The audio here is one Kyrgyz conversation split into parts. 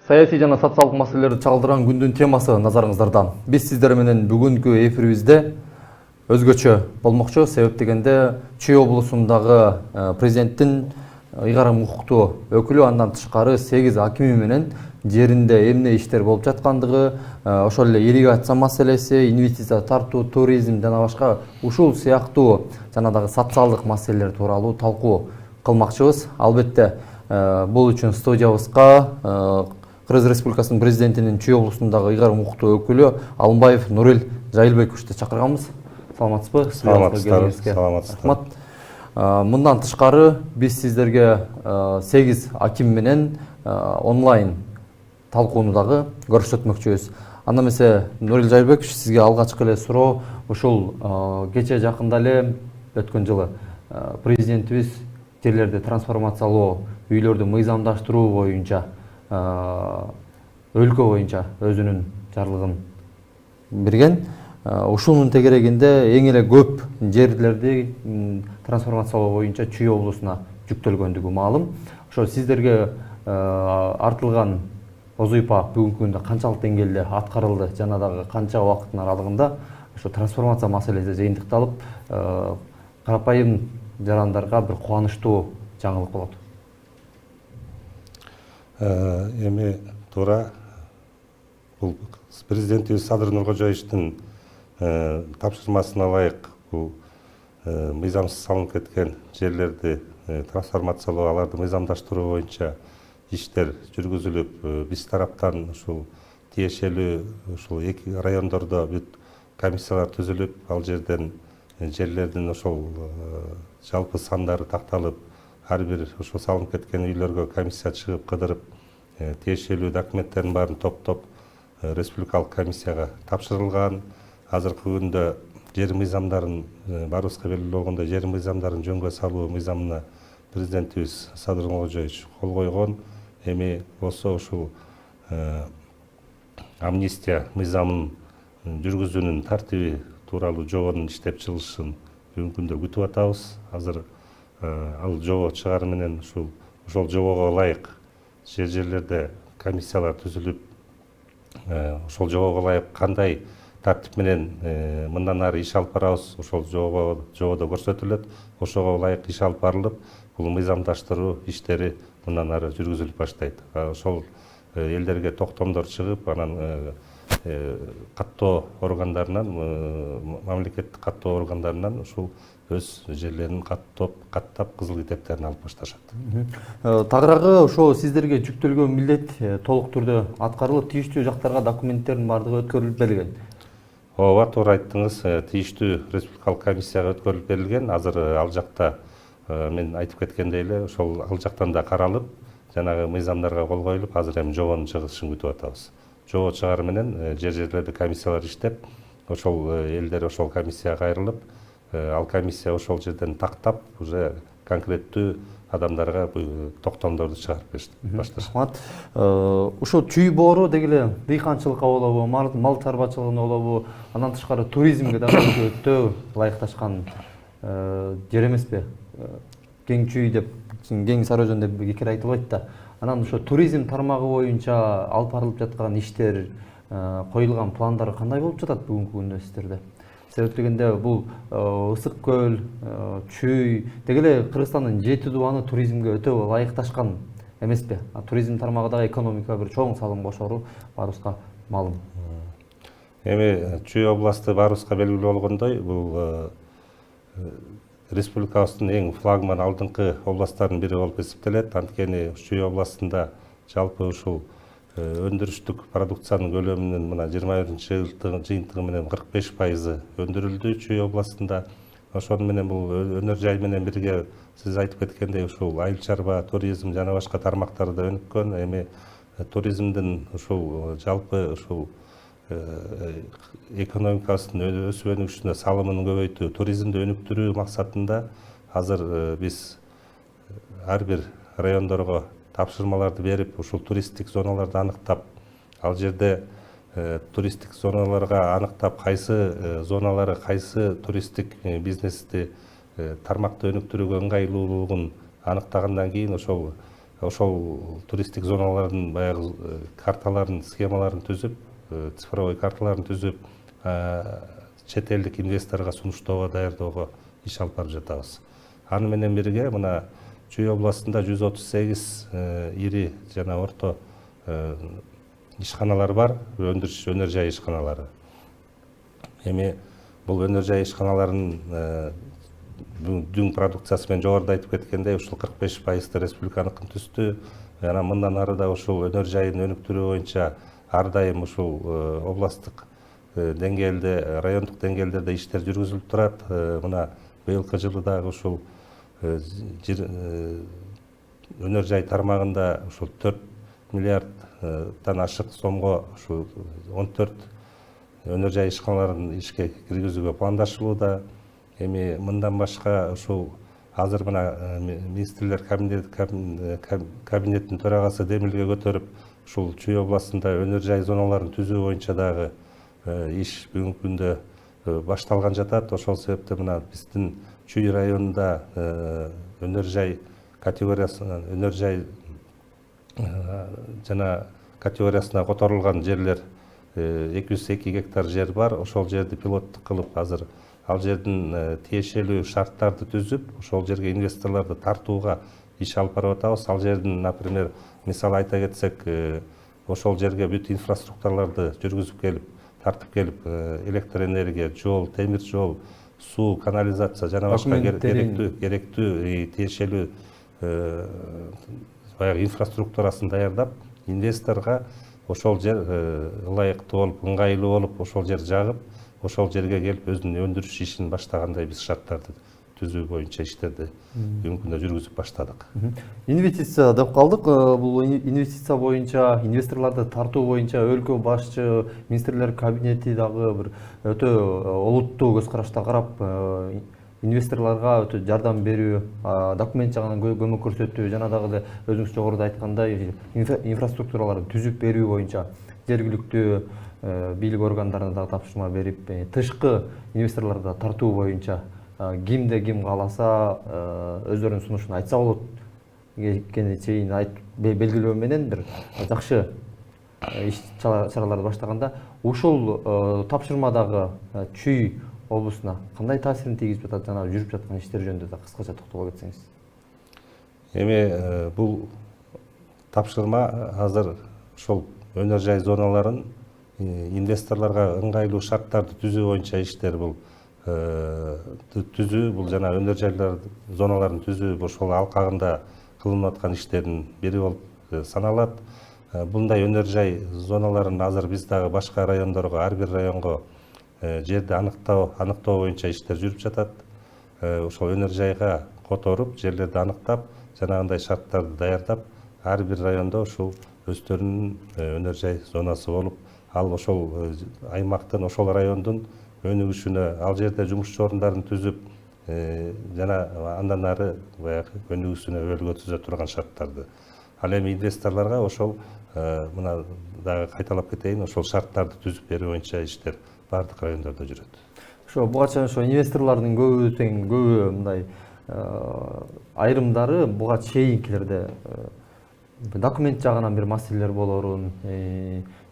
Саясий жана социалдык маселелерди чагылдырган күндүн темасы назарыңыздарда. Биз сиздер менен бүгүнкү эфирибизде өзгөчө болмокчу. Себеп дегенде Чүй облусундагы президенттин ыйгарым укуктуу өкүлү, андан тышкары 8 акими менен жеринде эмне иштер болуп жаткандыгы, ошол эле ирригация маселеси, инвестиция тартуу, туризм жана башка ушул сыяктуу жана дагы социалдык маселелер тууралуу талкуу кылмакчыбыз. Албетте бул үчүн студиябызга Кыргыз Республикасынын президентинин Чүй облусундагы ыйгарым укуктуу өкүлү Алымбаев Нурил Жайылбековичти чакырганбыз. Саламатсызбы? Саламатсыздар. Мындан тышкары биз сиздерге 8 аким менен онлайн талкууну дагы көрсөтмөкчүбүз. Анда эмесе Нурил Жайылбекович, сизге алгачкы эле суроо, ушул кече жакында эле өткөн жылы президентибиз жерлерди трансформациялоо, үйлөрдү мыйзамдаштыруу боюнча өлкө боюнча өзүнүн жарлыгын берген. Ушунун тегерегинде эң эле көп жерлерди трансформациялоо боюнча Чүй облусуна жүктөлгөндүгү маалым. Ошо сиздерге артылган озуйпа бүгүнкү күндө канчалык деңгээлде аткарылды жана дагы канча убакыттын аралыгында ошо трансформация маселеси жыйынтыкталып, карапайым жарандарга бир кубанычтуу жаңылык болот. Эми туура бул президентибиз Садыр Нуркожоевичтин тапшырмасына ылайык бул мыйзамсыз салынып кеткен жерлерди трансформациялоо, аларды мыйзамдаштыруу боюнча иштер жүргүзүлүп, биз тараптан ушул тиешелүү ушул эки райондордо бүт комиссиялар түзүлүп, ал жерден жерлердин ошол жалпы сандары такталып, ар бир ушул салынып кеткен үйлөргө комиссия чыгып кыдырып, тиешелүү документтердин баарын топтоп республикалык комиссияга тапшырылган. Азыркы күндө жер мыйзамдарын баарыбызга белгилүү болгондой жер мыйзамдарын жөнгө салуу мыйзамына президентибиз Садыр Нуркожоевич кол койгон. Эми болсо ушул амнистия мыйзамын жүргүзүүнүн тартиби тууралуу жобонун иштеп чыгылышын бүгүнкү күндө күтүп атабыз. Азыр ал жобо чыгары менен ошол жобого ылайык жерлерде комиссиялар түзүлүп, ошол жобого ылайык кандай тартип менен мындан ары иш алып барабыз, ошол жободо көрсөтүлөт. Ошого ылайык иш алып барылып, бул мыйзамдаштыруу иштери мындан ары жүргүзүлүп баштайт. Ошол элдерге токтомдор чыгып, анан каттоо органдарынан, мамлекеттик каттоо органдарынан ушул өз жерлерин каттап кызыл китептерин алып башташат. Тагыраагы ошо сиздерге жүктөлгөн милдет толук түрдө аткарылып, тийиштүү жактарга документтердин баардыгы өткөрүлүп берилген. Ооба, туура айттыңыз. Тийиштүү республикалык комиссияга өткөрүлүп берилген. Азыр ал жакта мен айтып кеткендей эле ошол ал жактан да каралып, жанагы мыйзамдарга кол коюлуп, азыр эми жобонун чыгышын күтүп атабыз. Жобо чыгары менен жерлерде комиссиялар иштеп, ошол элдер ошол комиссияга кайрылып, ал комиссия ошол жерден тактап, уже конкреттүү адамдарга токтомдорду чыгарып башташат. Ушул Чүй боору дегеле дыйканчылыкка болобу, мал чарбачылыгына болобу, андан тышкары туризмге дагы өтө ылайыкташкан жер эмеспи? Кең Чүй деп, кең Сары Өзөн деп бекер айтылбайт да. Анан ошо туризм тармагы боюнча алып барылып жаткан иштер, коюлган пландар кандай болуп жатат бүгүнкү күндө сиздерде? Себеп дегенде бул Ысык көл, Чүй дегеле Кыргызстандын 7 дубаны туризмге өтө ылайыкташкан эмеспи? Туризм тармагы дагы экономикага бир чоң салым кошору баарыбызга маалым. Эми Чүй областы баарыбызга белгилүү болгондой, бул республикабыздын эң флагман алдыңкы областтардын бири болуп эсептелет. Анткени Чүй областында жалпы ушул өндүрүштүк продукциянын көлөмүнүн мына 21-жылдын жыйынтыгы менен 45% өндүрүлдү Чүй областында. Ошону менен бул өнөр жай менен бирге сиз айтып кеткендей ушул айыл чарба, туризм жана башка тармактары да өнүккөн. Эми туризмдин ушул жалпы ушул экономикасынын өсүп өнүгүшүнө салымын көбөйтүү, туризмди өнүктүрүү максатында азыр биз ар бир райондорго тапшырмаларды берип, ушул туристтик зоналарды аныктап, ал жерде туристтик зоналарга аныктап, кайсы зоналары кайсы туристтик бизнести тармакты өнүктүрүүгө ыңгайлуулугун аныктагандан кийин ошол ошол туристтик зоналардын баягы карталарын, схемаларын түзүп, цифровой карталарын түзүп, чет элдик инвесторго сунуштоого, даярдоого иш алып барып жатабыз. Аны менен бирге мына Чүй областында 138 ири жана орто ишканалар бар, өндүрүш өнөр жай ишканалары. Эми бул өнөр жай ишканаларын дүң продукциясы менен жогоруда айтып кеткендей, ушул 45% республиканыкын түстү. Жана мындан ары да ушул өнөр жайын өнүктүрүү боюнча ар дайым ушул областтык деңгээлде, райондук деңгээлдерде иштер жүргүзүлүп турат. Мына быйылкы жылы дагы ушул өнөр жай тармагында ушул 4 миллиардтан ашык сомго ушул 14 өнөр жай ишканаларын ишке киргизүүгө пландашылууда. Эми мындан башка ушул азыр мына министрлер кабинетинин төрагасы демилге көтөрүп, ушул Чүй областында өнөр жай зоналарын түзүү боюнча дагы иш бүгүнкү күндө башталган жатат. Ошол себептен мына биздин Чүй районунда өнөр жай категориясына, өнөр жай жана категориясына которулган жерлер 202 гектар жер бар. Ошол жерди пилоттук кылып, азыр ал жердин тиешелүү шарттарды түзүп, ошол жерге инвесторлорду тартууга иш алып барып атабыз. Ал жердин, например, мисал айта кетсек, ошол жерге бүт инфраструктураларды жүргүзүп келип, тартып келип, электр энергия, жол, темир жол, суу, канализация жана башка керектүү тиешелүү баягы инфраструктурасын даярдап, инвесторго ошол жер ылайыктуу болуп, ыңгайлуу болуп, ошол жер жагып, ошол жерге келип өзүнүн өндүрүш ишин баштагандай биз шарттарды түзүү боюнча иштерди бүгүнкү күндө жүргүзүп баштадык. Инвестиция деп калдык. Бул инвестиция боюнча, инвесторлорду тартуу боюнча өлкө башчы, министрлер кабинети дагы бир өтө олуттуу көз карашта карап, инвесторлорго өтө жардам берүү, документ жагынан көмөк көрсөтүү, жана дагы өзүңүз жогоруда айткандай инфраструктураларды түзүп берүү боюнча жергиликтүү бийлик органдарына дагы тапшырма берип, тышкы инвесторлорду тартуу боюнча кимде ким кааласа өздөрүнүн сунушун айтса болот экени чейин белгилөө менен бир жакшы иш чараларды баштаганда, ушул тапшырмадагы Чүй облусуна кандай таасирин тийгизип жатат, жана жүрүп жаткан иштер жөнүндө да кыскача токтоло кетсеңиз. Эми бул тапшырма азыр ошол өнөр жай зоналарын инвесторлорго ыңгайлуу шарттарды түзүү боюнча иштер бул түзүү, бул жана өнөр жайлар зоналарын түзүү ошол алкагында кылынып аткан иштердин бири болуп саналат. Bunday өнөр жай зоналарын азыр биз дагы башка райондорго, ар бир районго жерди аныктоо боюнча иштер жүрүп жатат. Ошол өнөр жайга которуп, жерлерди аныктап, жанагындай шарттарды даярдап, ар бир райондо ушул өздөрүнүн өнөр жай зонасы болуп, ал ошол аймактын, ошол райондун өнүгүшүнө, ал жерде жумушчу орундарын түзүп, жана андан ары баягы өнүгүүсүнө өбөлгө түзө турган шарттарды. Ал эми инвесторлорго ошол мына дагы кайталап кетейин, ошол шарттарды түзүп берүү боюнча иштер бардык райондордо жүрөт. Ошо буга чейин ошо инвесторлордун көбү мындай айрымдары буга чейинкилерде документ жагынан бир маселелер болорун,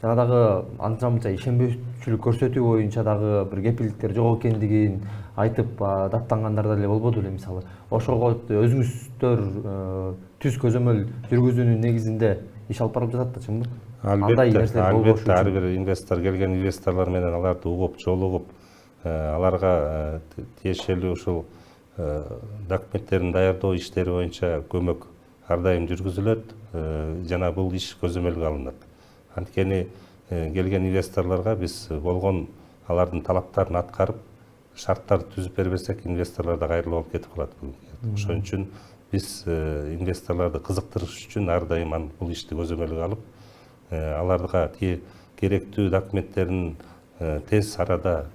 жана дагы анча-мынча ишенбөөчүлүк көрсөтүү боюнча дагы бир кепилдиктер жок экендигин айтып даттангандар деле болбоду беле, мисалы. Ошого өзүңүздөр түз көзөмөл жүргүзүүнүн негизинде иш алып барып жатат да, чынбы? Албетте, ар бир инвестор, келген инвесторлор менен аларды угуп, жолугуп, аларга тиешелүү ушул документтерин даярдоо иштери боюнча көмөк ар дайым жүргүзүлөт, жана бул иш көзөмөлгө алынат. Анткени келген инвесторлорго биз болгон алардын талаптарын аткарып, шарттарды түзүп бербесек, инвесторлор да кайрылып алып кетип калат. Ошон үчүн биз инвесторлорду кызыктырыш үчүн ар дайым бул ишти көзөмөлгө алып, аларга керектүү документтерин тез арада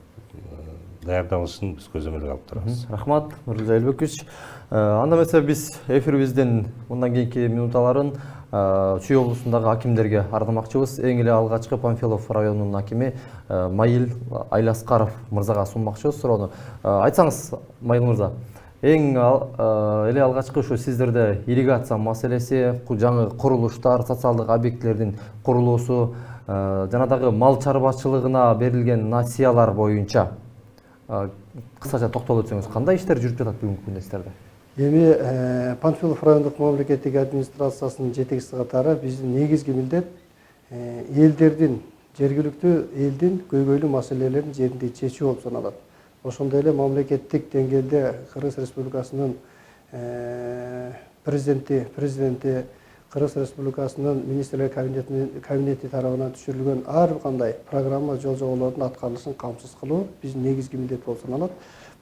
даярдалышын биз көзөмөлгө алып турабыз. Рахмат, Мырза Элбекович. Анда эмесе биз эфирибиздин мындан кийинки минуталарын Чүй облусундагы акимдерге арнамакчыбыз. Эң эле алгачкы Панфилов районунун акими Майыл Айласкаров мырзага сунмакчыбыз суроону. Айтсаңыз, Майыл мырза, Эң эле алгачкы ушу сиздерде ирригация маселеси, жаңы курулуштар, социалдык объектилердин курулуусу, жана дагы мал чарбачылыгына берилген насыялар боюнча кысача токтолуп өтсөңүз, кандай иштер жүрүп жатат бүгүнкү күндө сиздерде? Эми Панфилов райондук мамлекеттик администрациясынын жетекчиси катары биздин негизги милдет элдердин, жергиликтүү элдин көйгөйлүү маселелерин жеринде чечүү болуп саналат. Ошондой эле мамлекеттик деңгээлде Кыргыз Республикасынын президенти Кыргыз Республикасынын министрлер кабинети тарабынан түшүрүлгөн ар кандай программа жол жоболордун аткарылышын камсыз кылуу биздин негизги милдет болуп саналат.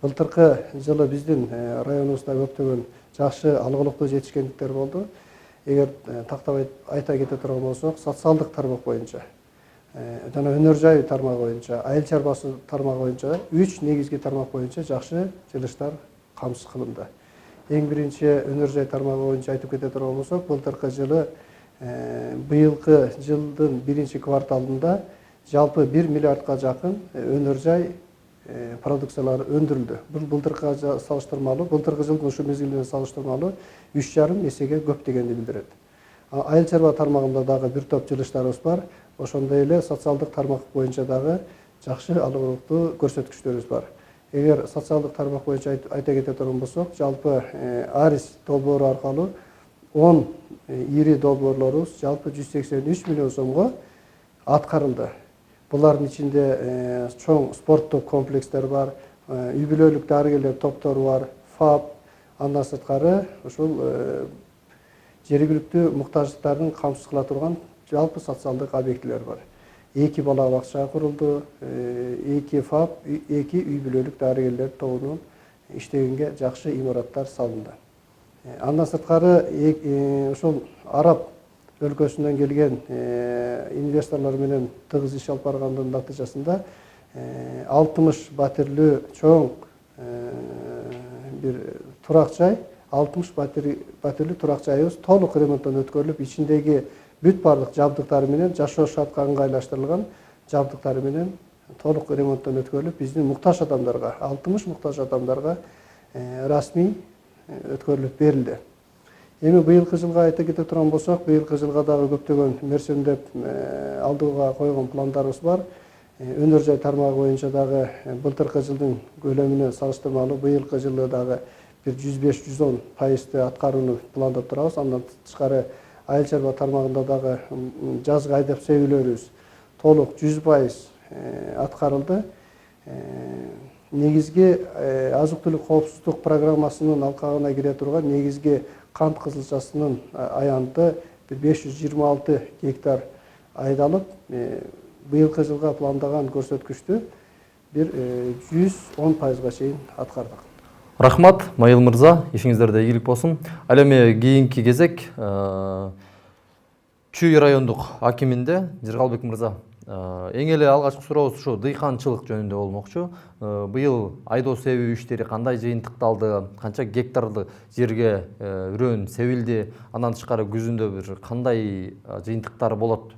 Былтыркы жылы биздин районубузда көптөгөн жакшы алгылыктуу жетишкендиктер болду. Эгер тактап айта кете турган болсок, социалдык тармак боюнча жана өнөр жай тармагы боюнча, айыл чарбасы тармагы боюнча 3 негизги тармак боюнча жакшы жылыштар камсыз кылынды. Эң биринчи өнөр жай тармагы боюнча айтып кете турган болсок, былтыркы жылы быйылкы жылдын биринчи кварталында жалпы 1 миллиардка жакын өнөр жай продукциялары өндүрүлдү. Бул былтыркыга салыштырмалуу, былтыркы жылдын ушул мезгилине салыштырмалуу 3,5 эсеге көп дегенди билдирет. Айыл чарба тармагында дагы бир топ жылыштарыбыз бар. Ошондой эле социалдык тармак боюнча дагы жакшы алгылыктуу көрсөткүчтөрүбүз бар. Эгер социалдык тармак боюнча айта кете турган болсок, жалпы Арис долбоору аркылуу 10 ири долбоорлорубуз жалпы 183 миллион сомго аткарылды. Булардын ичинде чоң спорттук комплекстер бар, үй бүлөлүк дарыгерлер топтору бар, ФАП, андан сырткары ушул жергиликтүү муктаждыктардын камсыз кыла турган жалпы социалдык объектилер бар. 2 бала бакча курулду, 2 ФАП, 2 үй бүлөлүк дарыгерлер тобунун иштегенге жакшы имараттар салынды. Андан сырткары ушул араб өлкөсүнөн келген инвесторлор менен тыгыз иш алып баргандын натыйжасында 60 батирлүү чоң бир турак жай, 60 батирлүү турак жайыбыз толук ремонттон өткөрүлүп, ичиндеги бүт бардык жабдыктары менен жашоо шартка ыңгайлаштырылган жабдыктары менен толук ремонттон өткөрүлүп, биздин муктаж адамдарга, 60 муктаж адамдарга расмий өткөрүлүп берилди. Эми быйылкы жылга айта кете турган болсок, быйылкы жылга дагы көптөгөн мерсемдеп алдыга койгон пландарыбыз бар. Өнөр жай тармагы боюнча дагы былтыркы жылдын көлөмүнө салыштырмалуу быйылкы жылы дагы бир 105-110% аткарууну пландап турабыз. Андан тышкары айыл чарба тармагында дагы жазгы айдап себүүлөрүбүз толук 100% аткарылды. Негизги азык-түлүк коопсуздук программасынын алкагына кире турган негизги кант кызылчасынын аянты 526 гектар айдалып, быйылкы жылга пландаган көрсөткүчтү бир 110%га чейин аткардык. Рахмат, Майыл мырза, ишиңиздерде ийгилик болсун. Ал эми кийинки кезек Чүй райондук акиминде Жыргалбек мырза. Эң эле алгачкы сурообуз ушу дыйканчылык жөнүндө болмокчу. Быйыл айдоо себүү иштери кандай жыйынтыкталды, канча гектарлы жерге үрөн себилди, андан тышкары күзүндө бир кандай жыйынтыктар болот?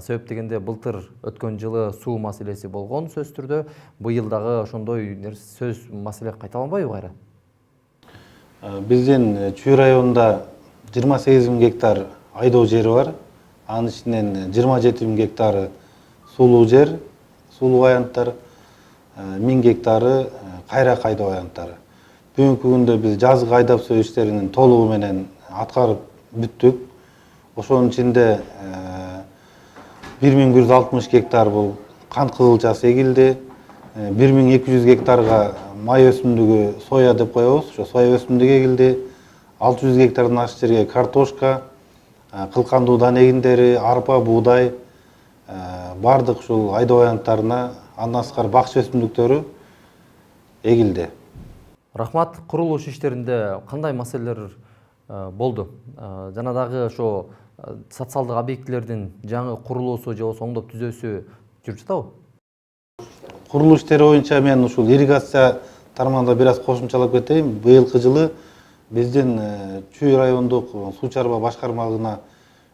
Себеп дегенде былтыр өткөн жылы суу маселеси болгон сөзсүз түрдө, быйыл дагы ошондой сөз маселе кайталанбайбы кайра? Биздин Чүй районунда 28 000 гектар айдоо жери бар. Анын ичинен 27 000 гектары сулуу жер, сулуу аянттар, 1000 гектары кайрак айдоо аянттары. Бүгүнкү күндө биз жазгы айдап сөө иштеринин толугу менен аткарып бүттүк. Ошонун ичинде 1160 гектар бул кант кызылчасы эгилди. 1200 гектарга май өсүмдүгү соя деп коебуз. Ошо соя өсүмдүгү эгилди. 600 гектардан ашык жерге картошка, кылкандуу дан эгиндери, арпа, буудай бардык ушул айдоо аянттарына, андан тышкары бакча өсүмдүктөрү эгилди. Рахмат, курулуш иштеринде кандай маселелер болду? Жана дагы ошо социалдык объектилердин жаңы курулуусу же болбосо оңдоп түзөөсү жүрүп жатабы? Курулуш иштери боюнча мен ушул ирригация тармагында бир аз кошумчалап кетейин. Быйылкы жылы биздин Чүй райондук суу чарба башкармалыгына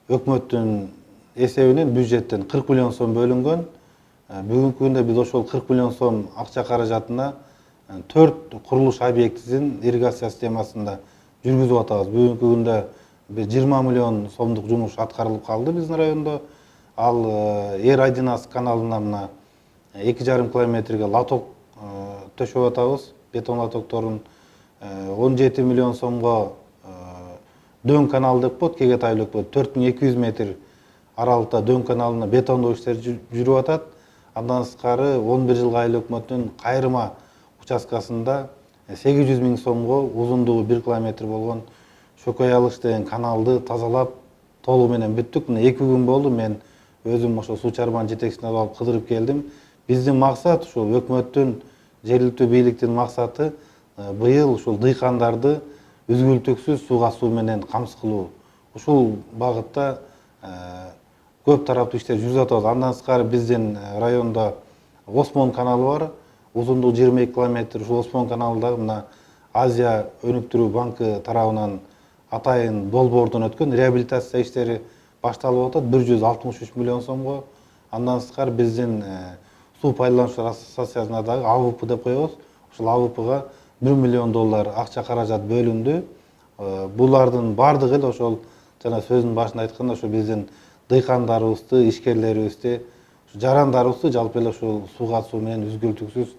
өкмөттүн эсебинен бюджеттен 40 миллион сом бөлүнгөн. Бүгүнкү күндө биз ошол 40 миллион сом акча каражатына 4 курулуш объектисин ирригация системасында жүргүзүп атабыз. Бүгүнкү күндө 20 миллион сомдук жумуш аткарылып калды биздин райондо. Ал Эр-11 каналына мына 2,5 километрге лоток төшөп атабыз, бетон лотокторун. 17 миллион сомго дөң канал деп коет, Кегетайлык болот. 4200 метр аралыкта дөң каналына бетондоо иштер жүрүп атат. Андан сырткары 11 жылга айыл өкмөттүн кайрыма участкасында 800 миң сомго узундугу 1 километр болгон Шөкөй Алыш деген каналды тазалап толугу менен бүттүк. Мына 2 күн болду, мен өзүм ошо суу чарбанын жетекчисине алып кыдырып келдим. Биздин максат ушул өкмөттүн, жергиликтүү бийликтин максаты быйыл ушул дыйкандарды үзгүлтүксүз сууга суу менен камсыз кылуу. Ушул багытта көп тараптуу иштер жүрүп атабыз. Андан сырткары биздин райондо Осмон каналы бар. Узундугу 22 километр. Ушул Осмон каналындагы мына Азия өнүктүрүү банкы тарабынан атайын долбоордон өткөн реабилитация иштери башталып атат. 163 миллион сомго. Андан сырткары биздин суу пайдалануучулар ассоциациясына дагы АВП деп коебуз. Ушул АВПга 1 миллион доллар акча каражат бөлүндү. Булардын бардыгы эле ошол жана сөзүнүн башында айтканда ошо биздин дыйкандарыбызды, ишкерлерибизди, жарандарыбызды жалпы эле ушул сууга суу менен үзгүлтүксүз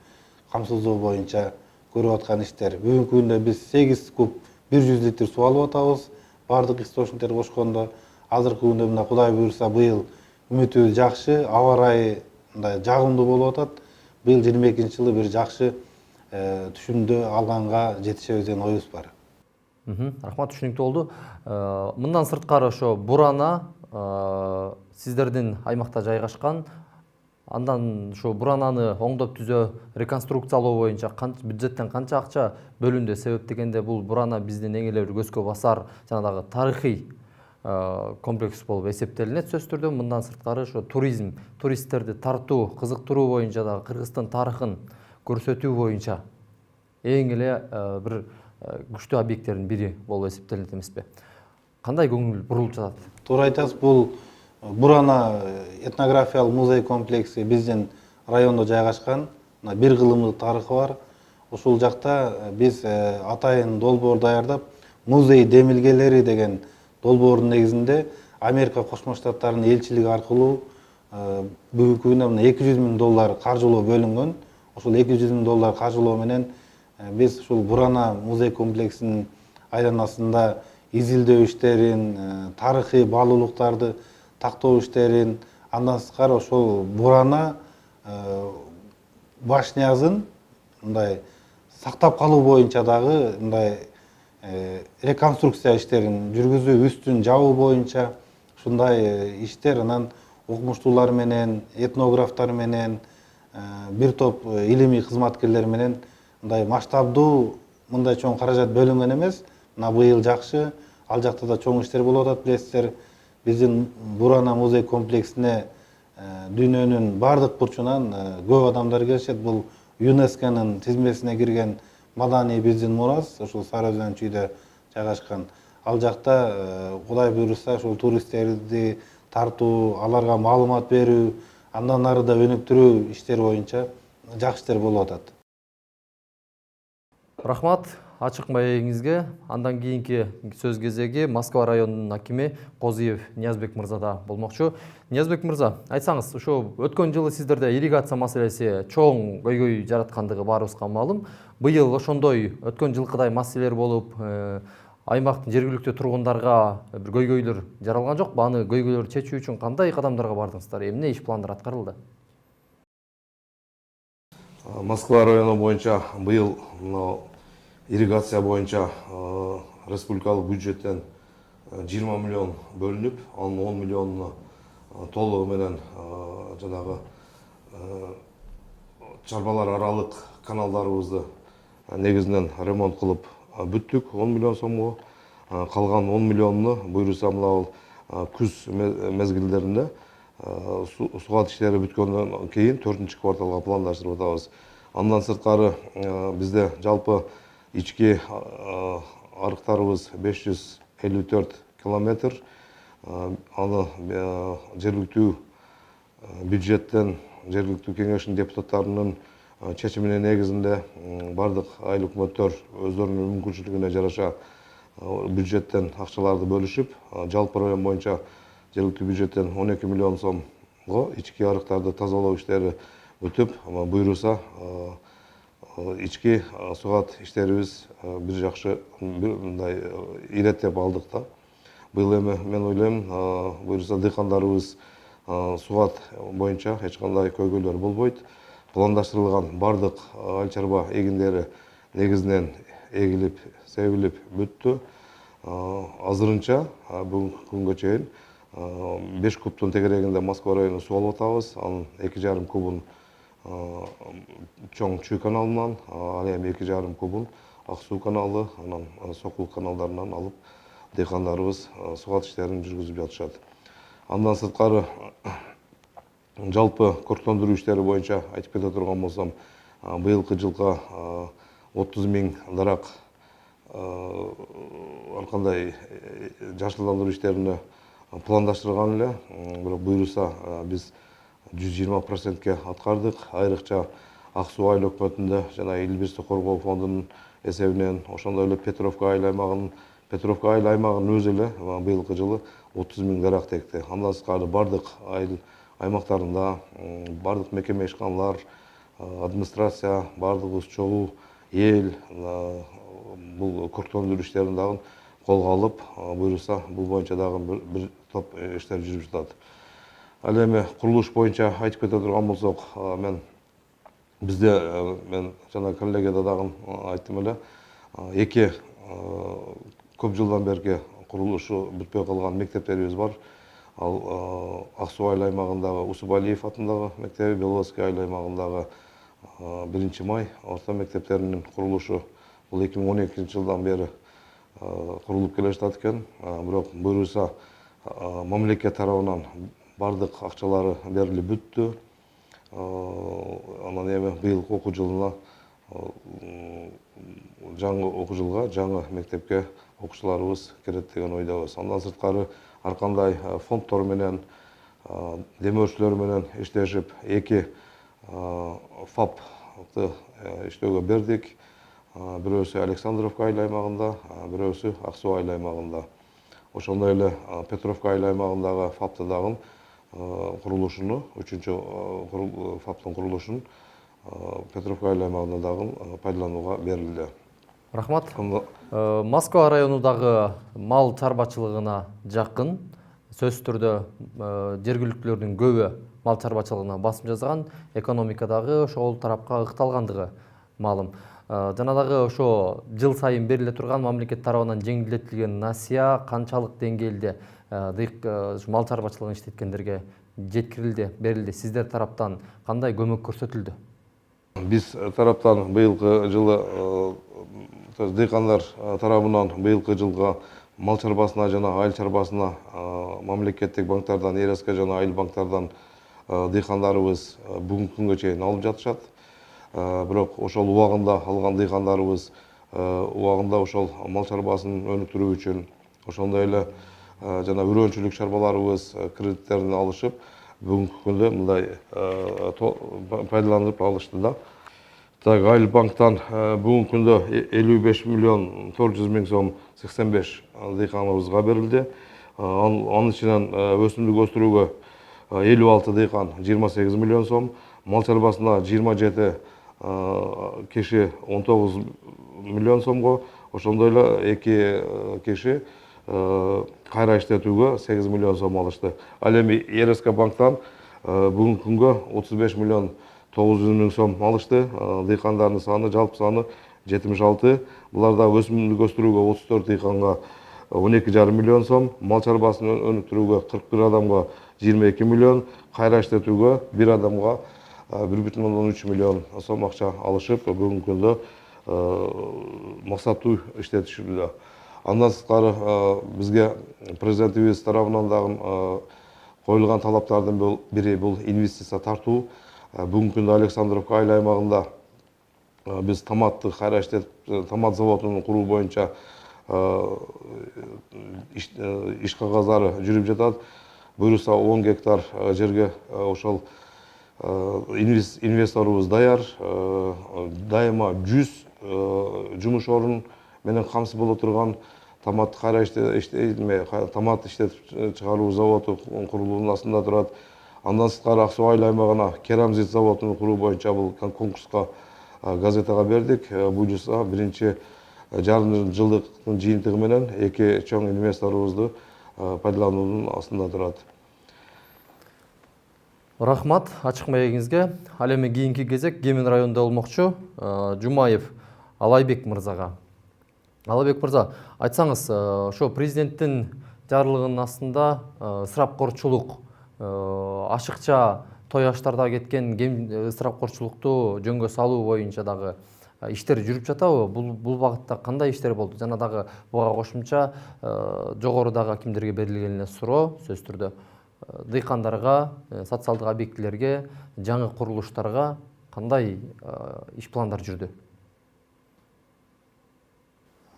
камсыздоо боюнча көрүп аткан иштер. Бүгүнкү күндө биз 8 куб 100 литр суу алып атабыз. Бардык источниктер кошкондо азыркы күндө мына Кудай буйрса быйыл үмүтүбүз жакшы, аба ырайы мындай жагымдуу болуп атат. Быйыл 22-жылы бир жакшы түшүмдүү алганга жетишебиз деген оюбуз бар. Рахмат, түшүнүктүү болду. Мындан сырткары ошо Бурана сиздердин аймакта жайгашкан. Андан ошо Бурананы оңдоп түзөө, реконструкциялоо боюнча бюджеттен канча акча бөлүндү? Себеп дегенде бул Бурана биздин эң эле бир көзгө басар жанагы тарыхый комплекс болуп эсептелинет сөзсүз түрдө. Мындан сырткары ошо туризм, туристтерди тартуу, кызыктыруу боюнча дагы Кыргыздын тарыхын көрсөтүү боюнча эң эле бир күчтүү объекттердин бири болуп эсептелинет эмеспи? Кандай көңүл бурулуп жатат? Туура айтасыз, бул Бурана этнографиялык музей комплекси биздин райондо жайгашкан. Бир кылымдык тарыхы бар. Ушул жакта биз атайын долбоор даярдап, музей демилгелери деген долбоордун негизинде Америка Кошмо Штаттарынын элчилиги аркылуу бүгүнкү күндө $200 миң каржылоо бөлүнгөн. Ошол $200 миң каржылоо менен биз ушул Бурана музей комплексинин айланасында изилдөө иштерин, тарыхый баалуулуктарды тактоо иштерин, андан сырткары ошол Бурана башнязын мындай сактап калуу боюнча дагы мындай реконструкция иштерин жүргүзүү, үстүн жабуу боюнча ушундай иштер, анан окумуштуулар менен, этнографтар менен, бир топ илимий кызматкерлер менен мындай масштабдуу, мындай чоң каражат бөлүнгөн эмес. Мына быйыл жакшы, ал жакта да чоң иштер болуп атат, билесиздер. Биздин Бурана музей комплексине дүйнөнүн бардык бурчунан көп адамдар келишет. Бул ЮНЕСКОнун тизмесине кирген маданий биздин мурас, ушул Сары Өзөн чүйдө жайгашкан. Ал жакта Кудай буйруса ушул туристтерди тартуу, аларга маалымат берүү, андан ары да өнүктүрүү иштери боюнча жакшы иштер болуп атат. Рахмат ачык маегиңизге. Андан кийинки сөз кезеги Москва районунун акими Козуев Ниязбек мырзада болмокчу. Ниязбек мырза, айтсаңыз, ошо өткөн жылы сиздерде ирригация маселеси чоң көйгөй жараткандыгы баарыбызга маалым. Быйыл ошондой өткөн жылкыдай маселелер болуп, аймактын жергиликтүү тургундарга бир көйгөйлөр жаралган жокпу? Аны көйгөйлөрдү чечүү үчүн кандай кадамдарга бардыңыздар? Эмне иш пландар аткарылды? Москва району боюнча быйыл ирригация боюнча республикалык бюджеттен 20 миллион бөлүнүп, анын 10 миллионуну толугу менен жанагы чарбалар аралык каналдарыбызды негизинен ремонт кылып бүттүк 10 миллион сомго. Калган 10 миллионуну буйруса мына күз мезгилдеринде сугат иштери бүткөндөн кийин 4-кварталга пландаштырып атабыз. Андан сырткары бизде жалпы ички арыктарыбыз 554 километр. Аны жергиликтүү бюджеттен, жергиликтүү кеңештин депутаттарынын чечиминин негизинде бардык айыл өкмөттөр өздөрүнүн мүмкүнчүлүгүнө жараша бюджеттен акчаларды бөлүшүп, жалпы район боюнча жергиликтүү бюджеттен 12 миллион сомго ички арыктарды тазалоо иштери өтүп, буйруса ички сугат иштерибиз бир жакшы мындай иреттеп алдык да. Быйыл эми мен ойлойм, буйруса дыйкандарыбыз сугат боюнча эч кандай көйгөйлөр болбойт. Пландаштырылган бардык айыл чарба эгиндери негизинен эгилип, себилип бүттү. Азырынча бүгүнкү күнгө чейин 5 кубтун тегерегинде Москва району суу алып атабыз. Анын 2,5 кубун чоң Чүй каналынан, ал эми 2,5 кубун Ак суу каналы, анан Сокул каналдарынан алып дыйкандарыбыз сугат иштерин жүргүзүп жатышат. Андан сырткары жалпы көрктөндүрүү иштери боюнча айтып кете турган болсом, быйылкы жылга 30 000 дарак ар кандай жашылдандыруу иштерине пландаштырган эле, бирок буйруса биз 120%ке аткардык. Айрыкча Ак суу айыл өкмөтүндө жана эл бирчиликти коргоо фондунун эсебинен, ошондой эле Петровка айыл аймагынын өзү эле быйылкы жылы 30 000 дарак текти. Андан сырткары бардык айыл аймактарында бардык мекеме ишканалар, администрация, бардыгыбыз чогуу эл бул көрктөндүрүү иштерин дагы колго алып, буйруса бул боюнча дагы бир топ иштер жүрүп жатат. Ал эми курулуш боюнча айтып кете турган болсок, мен жана коллегада дагы айттым эле, эки көп жылдан берки курулушу бүтпөй калган мектептерибиз бар. Ал Ак суу айыл аймагындагы Усубалиев атындагы мектеби, Беловодский айыл аймагындагы 1 май орто мектептеринин курулушу бул 2012 жылдан бери курулуп келе жатат экен. Бирок буйруса мамлекет тарабынан бардык акчалары берилип бүттү. Анан эми быйылкы окуу жылына жаңы окуу жылга жаңы мектепке окуучуларыбыз кирет деген ойдобуз. Андан сырткары ар кандай фонддор менен, демөөрчүлөр менен иштешип, эки ФАПты иштөөгө бердик. Бирөөсү Александровка айыл аймагында, бирөөсү Ак суу айыл аймагында. Ошондой эле Петровка айыл аймагындагы ФАПты дагы курулушуну, 3-чү ФАПтын курулушун Петровка айыл аймагында дагы пайдаланууга берилди. Рахмат. Москва районундагы мал чарбачылыгына жакын, сөзсүз түрдө жергиликтүүлөрдүн көбү мал чарбачылыгына басым жасаган, экономикадагы ошол тарапка ыкталгандыгы маалым. Жана дагы ошо жыл сайын бериле турган мамлекет тарабынан жеңилдетилген насыя канчалык деңгээлде мал чарбачылыгын иштеткендерге жеткирилди, берилди? Сиздер тараптан кандай көмөк көрсөтүлдү? Биз тараптан быйылкы жылы дыйкандар тарабынан быйылкы жылга мал чарбасына жана айыл чарбасына мамлекеттик банктардан, РСК жана айыл банктардан дыйкандарыбыз бүгүнкү күнгө чейин алып жатышат. Бирок ошол убагында алган дыйкандарыбыз убагында ошол мал чарбасын өнүктүрүү үчүн, ошондой эле жана үрөөнчүлүк чарбаларыбыз кредиттерин алышып, бүгүнкү күндө мындай пайдаланып алышты да. Так, айыл банктан бүгүнкү күндө 55 миллион 400 миң сом 85 дыйканыбызга берилди. Анын ичинен өсүмдүк өстүрүүгө 56 дыйкан 28 миллион сом, мал чарбасына 27 киши 19 миллион сомго, ошондой эле 2 киши кайра иштетүүгө 8 миллион сом алышты. Ал эми РСК банктан бүгүнкү күнгө 35 миллион 900 миң сом алышты. Дыйкандардын саны, жалпы саны 76. Буларда өсүмдүк өстүрүүгө 34 дыйканга 12,5 миллион сом, мал чарбасын өнүктүрүүгө 41 адамга 22 миллион, кайра иштетүүгө 1 адамга 1,3 миллион сом акча алышып, бүгүнкү күндө максаттуу иштетишүүдө. Андан сырткары бизге президентибиз тарабынан дагы коюлган талаптардын бири бул инвестиция тартуу. Бүгүнкү күндө Александровка айыл аймагында биз томатты кайра иштетип, томат заводун куруу боюнча иш кагаздары жүрүп жатат. Буюрса 10 гектар жерге ошол инвесторубуз даяр, дайыма 100 жумуш орун менен камсыз боло турган томат кайра томат иштетип чыгаруу заводу курулуунун астында турат. Андан сырткары Ак Суу Айыл аймагына керамзит заводун куруу боюнча бул конкурска газетага бердик. Буюрса биринчи жарым жылдыктын жыйынтыгы менен эки чоң инвесторубузду пайдалануунун астында турат. Рахмат ачык маегиңизге. Ал эми кийинки кезек Кемин районунда болмокчу Жумаев Алайбек мырзага. Алайбек мырза, айтсаңыз, ошо президенттин жарлыгынын астында ысырапкорчулук, ашыкча той аштарда кеткен ысырапкорчулукту жөнгө салуу боюнча дагы иштер жүрүп жатабы? Бул багытта кандай иштер болду? Жана дагы буга кошумча жогорудагы акимдерге берилген эле суроо сөзсүз түрдө дыйкандарга, социалдык объектилерге, жаңы курулуштарга кандай иш пландар жүрдү?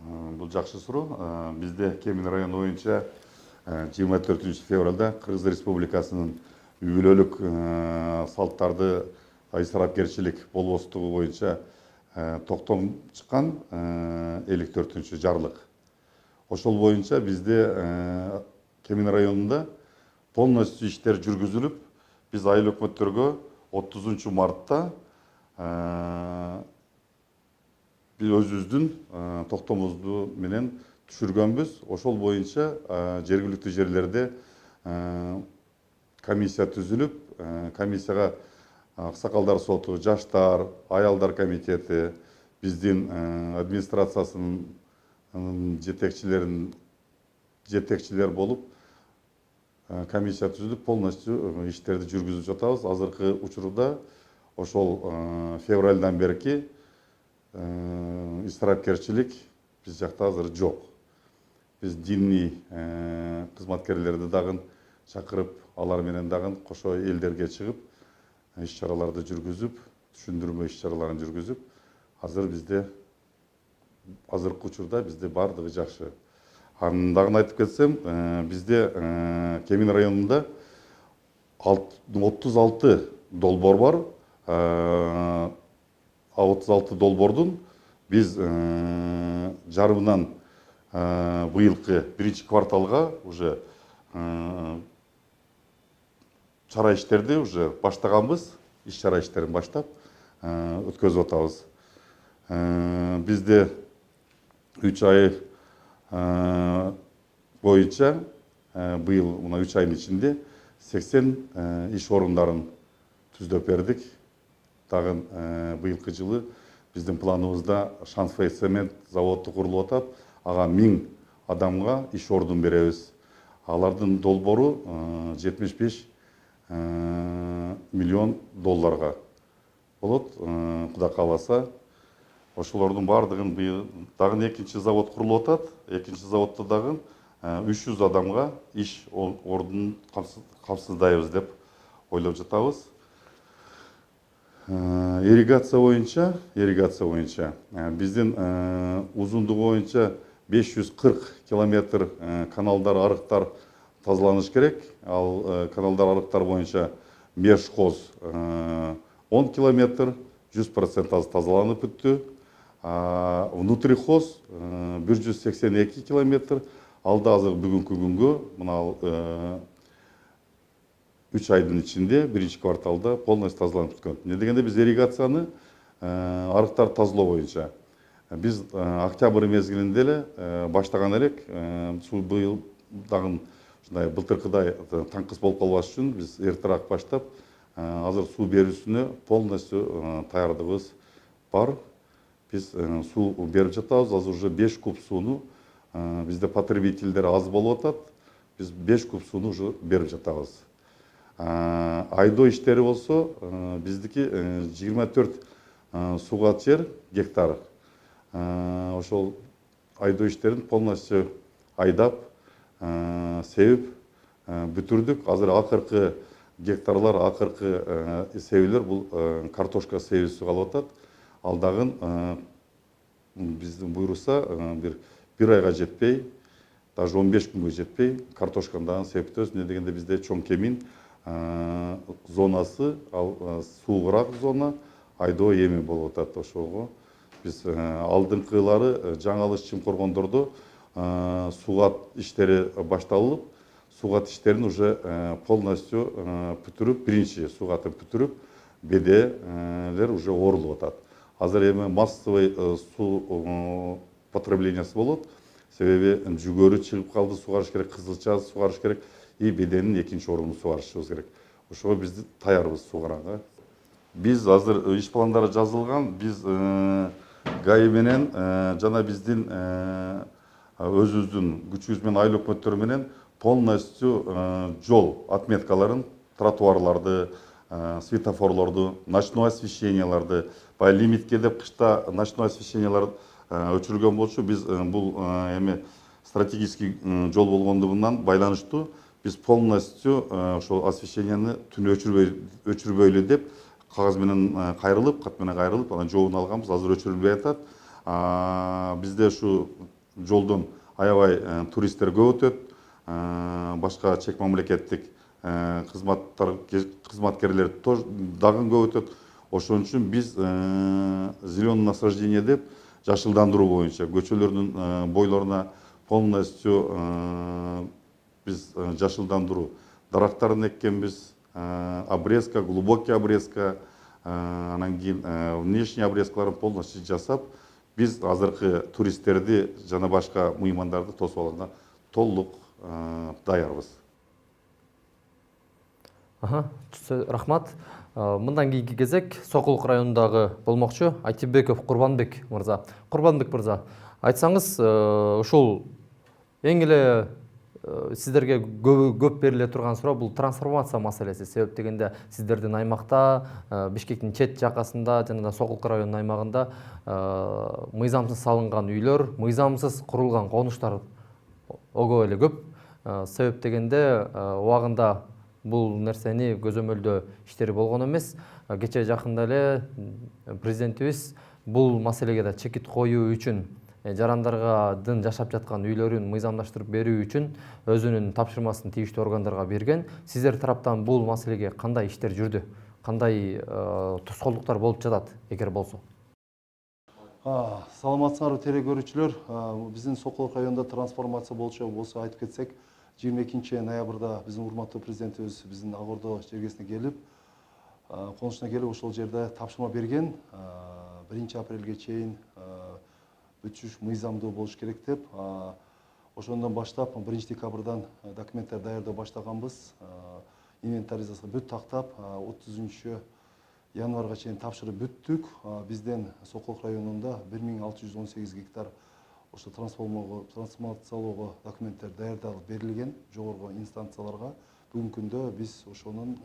Бұл жақсы сұрау. Бізде Кемин районы бойынша 24 февральда Қырғыз Республикасының үй-бүлөлүк салттарды ысырапкерчилик болбостугу боюнча токтом чыккан 54 жарлык. Ошол боюнча бізде Кемин районунда полностью иштер жүргүзүлүп, биз айыл өкмөттөргө 30 мартта біз өзүбүздүн токтомубузду менен түшүргөнбүз. Ошол боюнча жергиликтүү жерлерде комиссия түзүлүп, комиссияга аксакалдар соту, жаштар, аялдар комитети, биздин администрациясынын жетекчилер болуп комиссия түзүлүп, полностью иштерди жүргүзүп жатабыз. Азыркы учурда ошол февралдан берки ысырапкерчилик биз жакта азыр жок. Биз диний кызматкерлерди дагы чакырып, алар менен дагы кошо элдерге чыгып, иш-чараларды жүргүзүп, түшүндүрмө иш-чараларын жүргүзүп, азыр бизде азыркы учурда бизде бардыгы жакшы. Анын дагы айтып кетсем, бизде Кемин районунда 36 долбоор бар. 36 долбоордун биз жарымынан быйылкы биринчи кварталга уже чара иштерди уже баштаганбыз, иш-чара иштерин баштап өткөзүп атабыз. Бизде 3 ай боюнча быйыл мына 3 айдын ичинде 80 иш орундарын түздөп бердик. Тагын быйылкы жылы биздин планыбызда Шансфей цемент заводу курулуп атат. Ага 1000 адамга иш ордун беребиз. Алардын долбоору 75 миллион долларга болот. Кудай кааласа, ошолордун бардыгын быйыл дагы экинчи завод курулуп атат. Экинчи заводдо дагы 300 адамга иш ордун камсыздайбыз деп ойлоп жатабыз. Ирригация боюнча биздин узундугу боюнча 540 километр каналдар, арыктар тазаланыш керек. Ал каналдар, арыктар боюнча Межхоз 10 километр, 100% тазаланып бүттү. Внутрихоз 182 километр. Алда азыр бүгүнкү күнгө мына 3 айдын ичинде, биринчи кварталда полностью тазаланып бүткөн. Не дегенде биз ирригацияны арыктар тазалоо боюнча биз октябрь мезгилинде эле баштаган элек. Суу быйыл дагы ушундай былтыркыдай таңкыс болуп калбаш үчүн биз эртерээк баштап, азыр суу берүүсүнө полностью даярдыгыбыз бар. Биз суу берип жатабыз. Азыр уже 5 куб сууну бизде потребительдер аз болуп атат. Биз 5 куб сууну уже берип жатабыз. Айдоо иштери болсо биздики 24 сугат жер гектар. Ошол айдоо иштерин полностью айдап, себип бүтүрдүк. Азыр акыркы гектарлар, акыркы себилер бул картошка себүүсү калып атат. Ал дагы биздин буйруса бир айга жетпей, даже 15 күнгө жетпей картошканы дагы себип өтөбүз. Не дегенде бизде чоң Кемин зонасы, ал суығырақ зона айдоо эми болуп атат. Ошого биз алдыңкылары жаңылыш Чимкоргондордо сугат иштери башталып, сугат иштерин уже полностью бүтүрүп, биринчи сугатын бүтүрүп, беделер уже орулуп атат. Азыр эми массовый суу потреблениясы болот. Себеби жүгөрү чыгып калды, сугарыш керек, кызылча сугарыш керек, и беденин экинчи орунду сугарышыбыз керек. Ошого биз таярбыз сугарганга. Биз азыр иш пландары жазылган, биз ГАИ менен жана биздин өзүбүздүн күчүбүз менен айыл өкмөттөрү менен полностью жол отметкаларын, тротуарларды, светофорлорду, ночное освещенияларды, баягы лимитке деп кышта ночное освещенияларды өчүргөн болчу. Биз бул эми стратегический жол болгондугунан байланыштуу биз полностью ошол освещенияны түнү өчүрбөйлү деп кагаз менен кайрылып, кат менен кайрылып, анан жообун алганбыз. Азыр өчүрүлбөй атат. Бизде ушу жолдон аябай туристтер көп өтөт. Башка чек мамлекеттик кызматкерлер дагы көп өтөт. Ошон үчүн биз зеленое насаждение деп жашылдандыруу боюнча көчөлөрдүн бойлоруна полностью биз жашылдандыруу дарактарын эккенбиз. Обрезка, глубокий обрезка, анан кийин внешний обрезкаларын полностью жасап, биз азыркы туристтерди жана башка мыймандарды тосуп алганга толук даярбыз. Рахмат. Мындан кийинки кезек Сокулук районундагы болмокчу Айтибеков Курбанбек мырза. Курбанбек мырза, айтсаңыз, ушул эң эле сиздерге көп бериле турган суроо бул трансформация маселеси. Себеп дегенде сиздердин аймакта, Бишкектин чет жакасында жана да Сокулук районунун аймагында мыйзамсыз салынган үйлөр, мыйзамсыз курулган конуштар ого эле көп. Себеп дегенде убагында бул нерсени көзөмөлдөө иштери болгон эмес. Кече жакында эле президентибиз бул маселеге да чекит коюу үчүн жарандардын жашап жаткан үйлөрүн мыйзамдаштырып берүү үчүн өзүнүн тапшырмасын тийиштүү органдарга берген. Сиздер тараптан бул маселеге кандай иштер жүрдү? Кандай тоскоолдуктар болуп жатат эгер болсо? Саламатсыңарбы тере көрүүчүлөр. Биздин Сокулук районунда трансформация болсо айтып кетсек, 22 ноябрда биздин урматтуу президентибиз биздин Ак Ордо жергесине келип, конушуна келип ошол жерде тапшырма берген. 1 апрелге чейин бүтүш мыйзамдуу болуш керек деп, ошондон баштап 1 декабрдан документтер даярдоо баштаганбыз. Инвентаризация бүт тактап, 30 январга чейин тапшырып бүттүк. Бизден Сокулук районунда 1618 гектар ошо трансформациялоого документтер даярдалып берилген жогорку инстанцияларга. Бүгүнкү күндө биз ошонун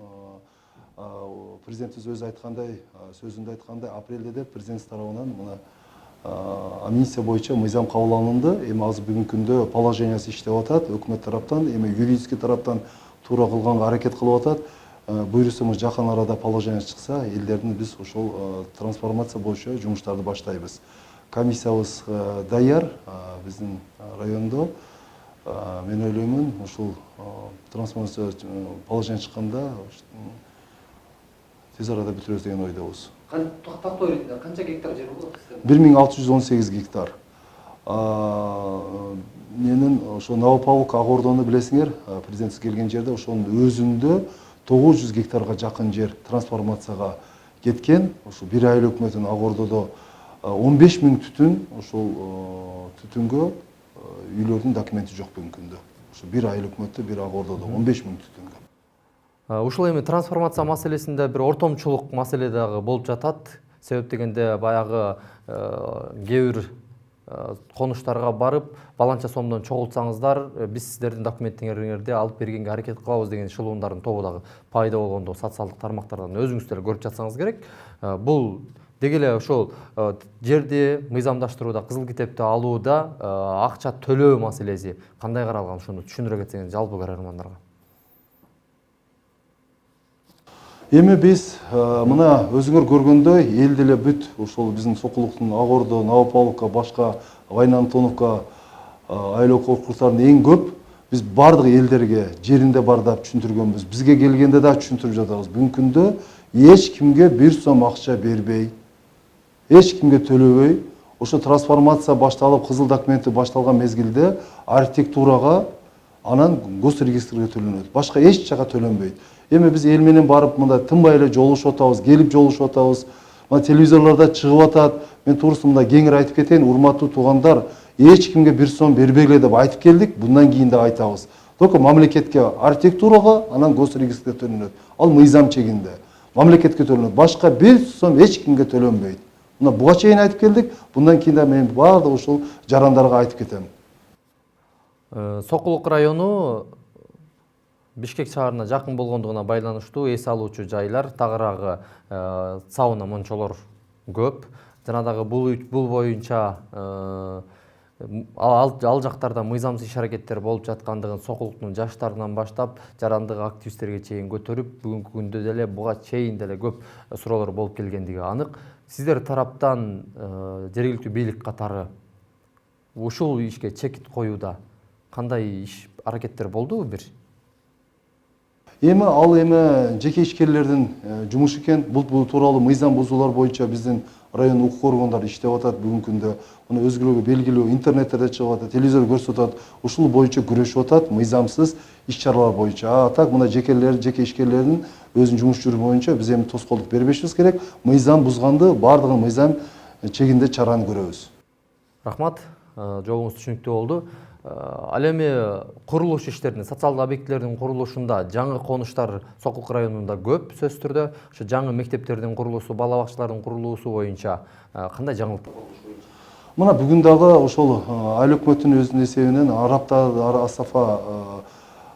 президентибиз өзү айткандай, сөзүндө айткандай, апрелде деп президент тарабынан мына амнистия боюнча мыйзам кабыл алынды. Эми азыр бүгүнкү күндө положениясы иштеп атат, өкмөт тараптан, эми юридический тараптан туура кылганга аракет кылып атат. Буюрса жакын арада положение чыкса, элдердин биз ошол трансформация боюнча жумуштарды баштайбыз. Комиссиябыз даяр биздин райондо. Мен ойлоймун, ушул трансформация положение чыкканда тез арада бүтүрөбүз деген ойдобуз. Тактоо иретинде канча гектар жер болот? 1618 гектар. Менин ошо Новопавловка Ак Ордону билесиңер, президентибиз келген жерде ошонун өзүндө 900 гектарга жакын жер трансформацияга кеткен. Ошо бир айыл өкмөтүнүн Ак Ордодо 15 000 түтүн, ошол түтүнгө үйлөрдүн документи жок бүгүнкү күндө. Ошо бир айыл өкмөттө, бир Ак Ордодо 15 000 түтүнгө. Ушул эми трансформация маселесинде бир ортомчулук маселе дагы болуп жатат. Себеп дегенде баягы кээ бир конуштарга барып, баланча сомдон чогултсаңыздар, биз сиздердин документтериңерди алып бергенге аракет кылабыз деген шылуундардын тобу дагы пайда болгондо социалдык тармактардан өзүңүз деле көрүп жатсаңыз керек. Бул деги эле ошол жерди мыйзамдаштырууда, кызыл китепти алууда акча төлөө маселеси кандай каралган, ушуну түшүндүрө кетсеңиз жалпы көрөрмандарга. Эми биз мына өзүңөр көргөндөй эл деле бүт ошол биздин Сокулуктун Ак Ордо, Новопавловка, башка Вайна Антоновка айыл округтарында эң көп Биз бардык элдерге жеринде бардап түшүндүргөнбүз. Бизге келгенде да түшүндүрүп жатабыз. Бүгүнкү күндө эч кимге бир сом акча бербей, эч кимге төлөбөй, ошо трансформация башталып, кызыл документи башталган мезгилде архитектурага, анан госрегистрге төлөнөт. Башка эч жака төлөнбөйт. Эми биз эл менен барып мындай тынбай эле жолугушуп атабыз, келип жолугушуп атабыз. Мына телевизорлордо чыгып атат. Мен турусын мындай кеңири айтып кетейин, урматтуу туугандар, эч кимге бир сом бербегиле деп айтып келдик, bundan кийин да айтабыз. Только мамлекетке архитектурага, анан госрегистрге төлөнөт. Ал мыйзам чегинде. Мамлекетке төлөнөт. Башка бир сом эч кимге төлөнбөйт. Мына буга чейин айтып келдик, bundan кийин да мен баардык ушул жарандарга айтып кетем. Сокулук району Бишкек шаарына жакын болгондугуна байланыштуу эс алуучу жайлар, тагыраагы сауна мончолор көп. Жана дагы бул боюнча ал жактарда мыйзамсыз иш-аракеттер болуп жаткандыгын сокулуктун жаштарынан баштап жарандык активисттерге чейин көтөрүп, бүгүнкү күндө деле буга чейин деле көп суроолор болуп келгендиги анык. Сиздер тараптан жергиликтүү бийлик катары ушул ишке чекит коюуда кандай иш-аракеттер болдубу бир? Эми жеке ишкерлердин жумушу экен. Бул тууралуу мыйзам бузуулар боюнча биздин район укук органдары иштеп атат бүгүнкү күндө. Муну өзгөлөргө белгилүү, интернеттерде чыгып атат, телевизор көрсөтүп атат. Ушул боюнча күрөшүп атат, мыйзамсыз иш-чаралар боюнча. Так мына жеке ишкерлердин өзүнүн жумуш жүрүшү боюнча биз эми тоскоолдук бербешибиз керек. Мыйзам бузганды баардыгын мыйзам чегинде чараны көрөбүз. Рахмат, жообуңуз түшүнүктүү болду. Ал эми курулуш иштеринин, социалдык объектилердин курулушунда жаңы конуштар Сокулук районунда көп сөзсүз түрдө. Ошо жаңы мектептердин курулуусу, бала бакчалардын курулуусу боюнча кандай жаңылык? Мына бүгүн дагы ошол айыл өкмөтүнүн өзүнүн эсебинен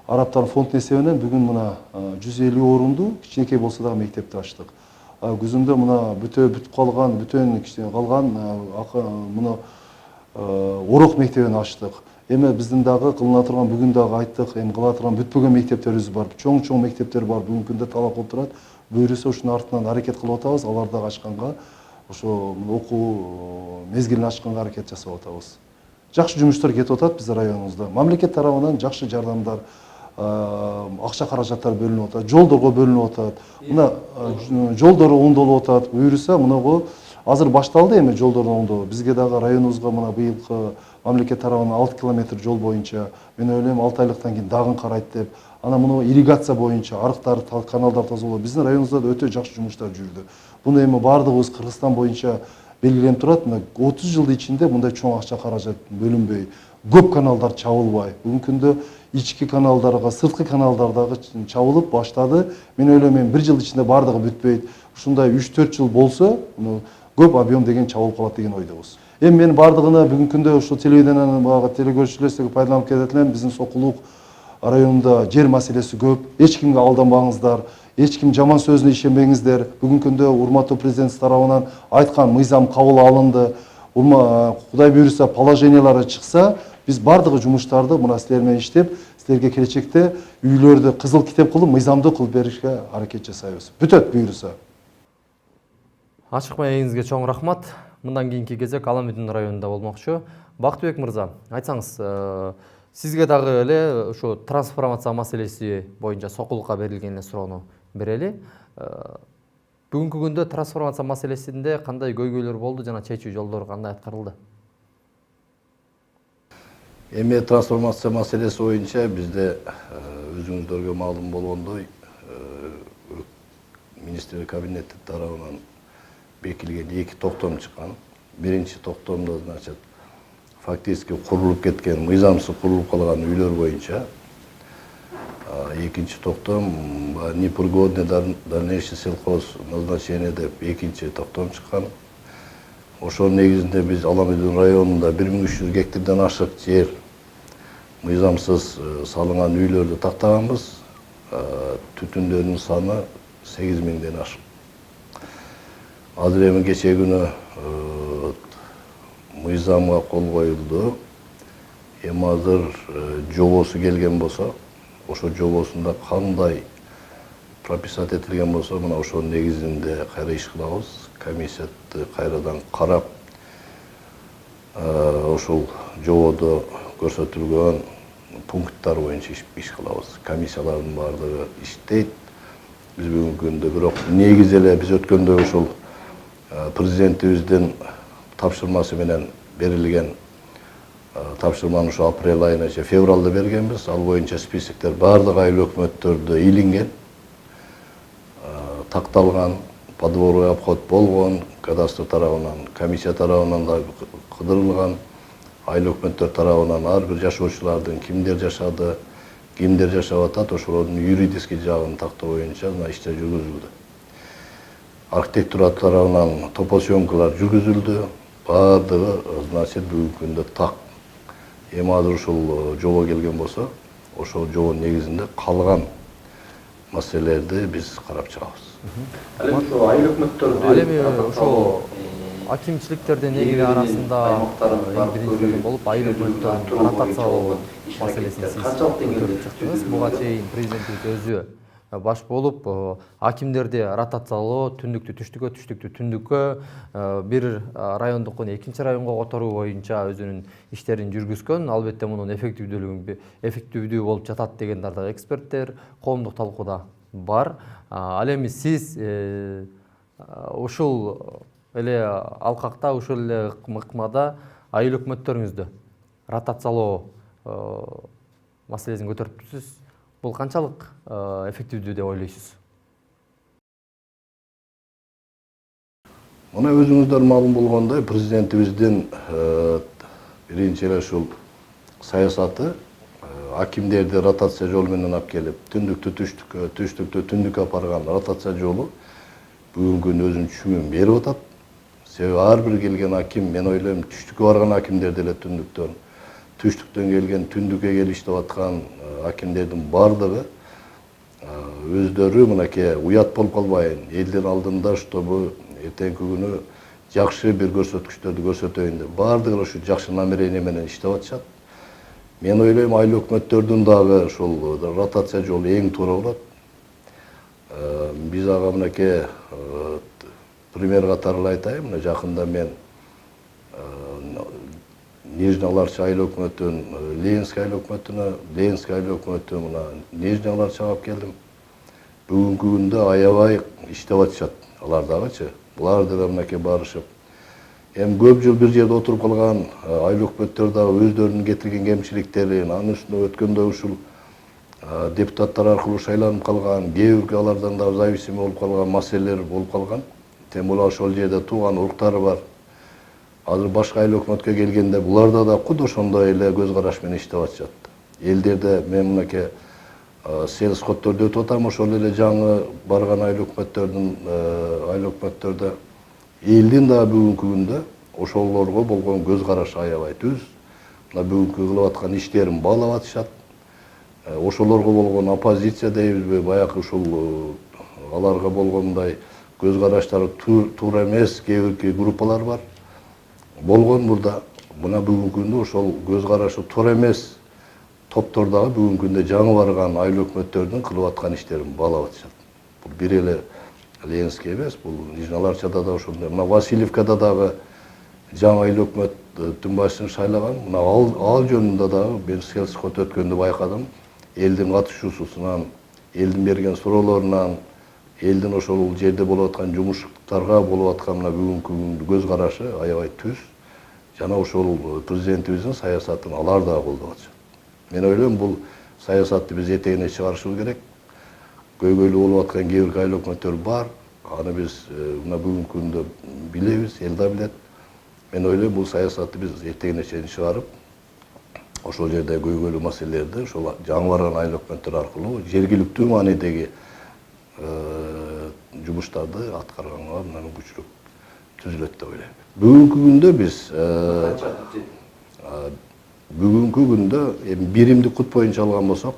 Араптар фондунун эсебинен бүгүн мына 150 орунду кичинекей болсо дагы мектепти ачтык. Күзүндө мына бүтүп калган, кичине калган мына урок мектебин ачтык. Эми биздин дагы кылына турган, бүгүн дагы айттык, эми кыла турган бүтпөгөн мектептерибиз бар. Чоң мектептер бар. Бүгүнкү күндө талап кылып турат. Буюрса ушунун артынан аракет кылып атабыз. Алар дагы ачканга, ошо окуу мезгилин ачканга аракет жасап атабыз. Жакшы жумуштар кетип атат биздин районубузда. Мамлекет тарабынан жакшы жардамдар, акча каражаттар бөлүнүп атат, жолдорго бөлүнүп атат. Мына жолдор оңдолуп атат. Буюрса мына азыр башталды эми жолдордун оңдоо. Бизге дагы районубузга мына быйылкы мамлекет тарабынан 6 километр жол боюнча, мен ойлойм 6 айлыктан кийин дагы карайт деп. Ана муну ирригация боюнча, арыктар, каналдар тазалоо. Биздин районубузда да өтө жакшы жумуштар жүрдү. Буну эми баардыгыбыз Кыргызстан боюнча белгиленип турат. Мына 30 жылдын ичинде мындай чоң акча каражат бөлүнбөй, көп каналдар чабылбай. Бүгүнкү күндө ички каналдарга, сырткы каналдар дагы чабылып баштады. Мен ойлойм 1 жыл ичинде баардыгы бүтпөйт. Ушундай 3-4 жыл болсо, көп объем деген чабылып калат деген ойдобуз. Эми мен баардыгына бүгүнкү күндө ушул телевидениянын телекөрүүчүлөрү пайдаланып кететилем. Биздин Сокулук районунда жер маселеси көп. Эч кимге алданбаңыздар, эч ким жаман сөзүнө ишенбеңиздер. Бүгүнкү күндө урматтуу президент тарабынан айткан мыйзам кабыл алынды. Кудай буйруса положениялары чыкса, биз баардыгы жумуштарды мына силер менен иштеп, силерге келечекте үйлөрдү кызыл китеп кылып, мыйзамдуу кылып беришке аракет жасайбыз. Бүтөт буйруса. Ачык маегиңизге чоң рахмат. Мындан кийинки кезек Аламүдүн районунда болмокчу. Бактыбек мырза, айтсаңыз, сизге дагы эле ушу трансформация маселеси боюнча Сокулукка берилген эле суроону берели. Бүгүнкү күндө трансформация маселесинде кандай көйгөйлөр болду жана чечүү жолдору кандай аткарылды? Эми трансформация маселеси боюнча бизде өзүңүздөргө маалым болгондой министрлер кабинети тарабынан бекилген 2 токтом чыккан. Биринчи токтомдо, значит, фактически курулуп кеткен, мыйзамсыз курулуп калган үйлөр боюнча. Экинчи токтом непригодный дальнейший сельхоз назначение деп экинчи токтом чыккан. Ошонун негизинде биз Аламүдүн районунда 1300 гектардан ашык жер мыйзамсыз салынган үйлөрдү тактаганбыз. Түтүндөрдүн саны 8000ден ашык. Азыр эми кечээ күнү мыйзамга кол коюлду. Эми азыр жобосу келген болсо, ошо жобосунда кандай прописать этилген болсо, мына ошонун негизинде кайра иш кылабыз. Комиссияны кайрадан карап, ошол жободо көрсөтүлгөн пункттар боюнча иш кылабыз. Комиссиялардын баардыгы иштейт. Биз бүгүнкү күндө бирок негизи эле биз өткөндө ушул президентибиздин тапшырмасы менен берилген тапшырманы ушу апрель айына же февралда бергенбиз. Ал боюнча списоктер баардык айыл өкмөттөрдө илинген, такталган, подворовый обход болгон, кадастр тарабынан, комиссия тарабынан да кыдырылган, айыл өкмөттөр тарабынан ар бир жашоочулардын кимдер жашады, кимдер жашап атат, ошолордун юридический жагын тактоо боюнча мына иштер жүргүзүлдү. Архитектура тарабынан топосъемкалар жүргүзүлдү. Баардыгы, значит, бүгүнкү күндө так. Эми азыр ушул жобо келген болсо, ошол жобонун негизинде калган маселелерди биз карап чыгабыз. Ал эми ошол акимчиликтердин негизи арасында эң биринчи болуп айыл өкмөттөрүн ротациялоо маселесин сиз көтөрүп чыктыңыз. Буга чейин президентибиз өзү баш болуп акимдерди ротациялоо, түндүктү түштүккө, түштүктү түндүккө, бир райондукун экинчи районго которуу боюнча өзүнүн иштерин жүргүзгөн. Албетте мунун эффективдүү болуп жатат деген дагы эксперттер коомдук талкууда бар. Ал эми сиз ушул эле алкакта, ушул эле ыкмада айыл өкмөттөрүңүздү ротациялоо маселесин көтөрүптүсүз. Бул канчалык эффективдүү деп ойлойсуз? Мына өзүңүздөр маалым болгондой, президентибиздин биринчи эле ушул саясаты акимдерди ротация жолу менен алып келип, түндүктү түштүккө, түштүктү түндүккө апарган ротация жолу бүгүнкү күндө өзүнүн чүгүн берип атат. Себеби ар бир келген аким, мен ойлойм, түштүккө барган акимдер деле түндүктөн, түштүктөн келген түндүккө келип иштеп аткан акимдердин баардыгы өздөрү мынакей уят болуп калбайын, элдин алдында чтобы эртеңки күнү жакшы бир көрсөткүчтөрдү көрсөтөйүн деп баардыгы ушу жакшы намерение менен иштеп атышат. Мен ойлойм, айыл өкмөттөрдүн дагы ушул ротация жолу эң туура болот. Биз ага мынакей пример катары эле айтайын. Мына жакында мен Нижний Аларча айыл өкмөтүн, Ленинский айыл өкмөтүнө, Ленинский айыл өкмөтүн мына Нижний Аларчага алып келдим. Бүгүнкү күндө аябай иштеп атышат. Алар дагычы. Булар деле мынакей барышып. Эми көп жыл бир жерде отуруп калган айыл өкмөттөр дагы өздөрүнүн кетирген кемчиликтерин, анын үстүнө өткөндө ушул депутаттар аркылуу шайланып калган, кээ бир алардан дагы зависимый болуп калган маселелер болуп калган. Тем более ошол жерде тууган уруктары бар. Азыр башка айыл өкмөткө келгенде буларда да куд ошондой эле көз караш менен иштеп атышат. Элдерде мен мынакей сельскотторду өтүп атам, ошол эле жаңы барган айыл өкмөттөрдө элдин дагы бүгүнкү күндө ошолорго болгон көз карашы аябай түз. Мына бүгүнкү кылып аткан иштерин баалап атышат. Ошолорго болгон оппозиция дейбизби, баягы ушул аларга болгондой көз караштары туура эмес кээ бир группалар бар. Болгон мурда мына бүгүнкү күндө ошол көз карашы туура эмес топтор дагы бүгүнкү күндө жаңы барган айыл өкмөттөрдүн кылып аткан иштерин баалап атышат. Бул бир эле Ленинский эмес, бул Нижний Аларчада да ошондой. Мына Васильевкада дагы жаңы айыл өкмөттүн башчысын шайлаган. Мына ал жөнүндө дагы мен сельскот өткөндө байкадым. Элдин катышуусунан, элдин берген суроолорунан, элдин ошол жерде болуп аткан жумуштарга болуп аткан мына бүгүнкү күндө көз карашы аябай түз. Жана ошол президентибиздин саясатын алар дагы колдоп атышат. Мен ойлойм, бул саясатты биз этегине чыгарышыбыз керек. Көйгөйлүү болуп аткан кээ бир айыл өкмөттөр бар. Аны биз мына бүгүнкү күндө билебиз, эл да билет. Мен ойлойм, бул саясатты биз этегине чейин чыгарып, ошол жерде көйгөйлүү маселелерди ошол жаңы барган айыл өкмөттөр аркылуу жергиликтүү маанидеги жумуштарды аткарганга мүмкүнчүлүк түзүлөт деп ойлойм. Бүгүнкү күндө биз эми биримдик кут боюнча алган болсок,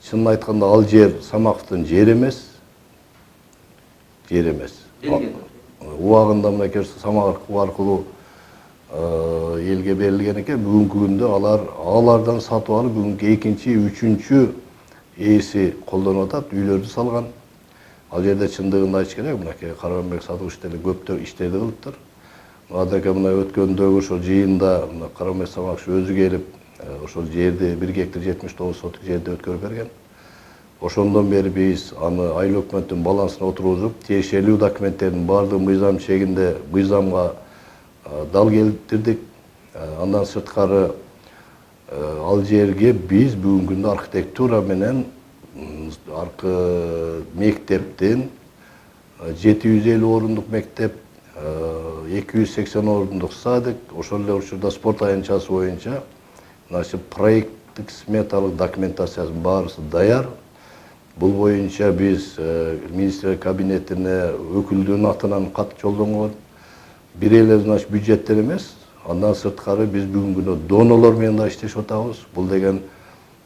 чынын айтканда ал жер Самаковдун жери эмес. Убагында мынакей Самаков аркылуу элге берилген экен. Бүгүнкү күндө алардан сатып алып, бүгүнкү экинчи, үчүнчү ээси колдонуп атат, үйлөрдү салган. Ал жерде чындыгын айтыш керек, мынакей Карабанбек Садыкович деле көптөр иштерди кылыптыр. Адеке мына өткөндөгү ошол жыйында Карабанбек Садыкович өзү келип ошол жерди 1 гектар 79 соток жерди өткөрүп берген. Ошондон бери биз аны айыл өкмөттүн балансына отургузуп, тиешелүү документтердин баардыгы мыйзам чегинде мыйзамга дал келтирдик. Андан сырткары ал жерге биз бүгүнкү күндө архитектура менен мектептин 750 орындык мектеп, 280 орындык садик, ошол эле учурда спорт аянтчасы боюнча проекттик сметалык документациясы баарысы даяр. Бул боюнча биз министрлер кабинетине өкүлдүн атынан кат жолдонгон. Бир эле бюджеттен эмес, андан сырткары биз бүгүнкү күндө донорлор менен да иштешип атабыз. Бул деген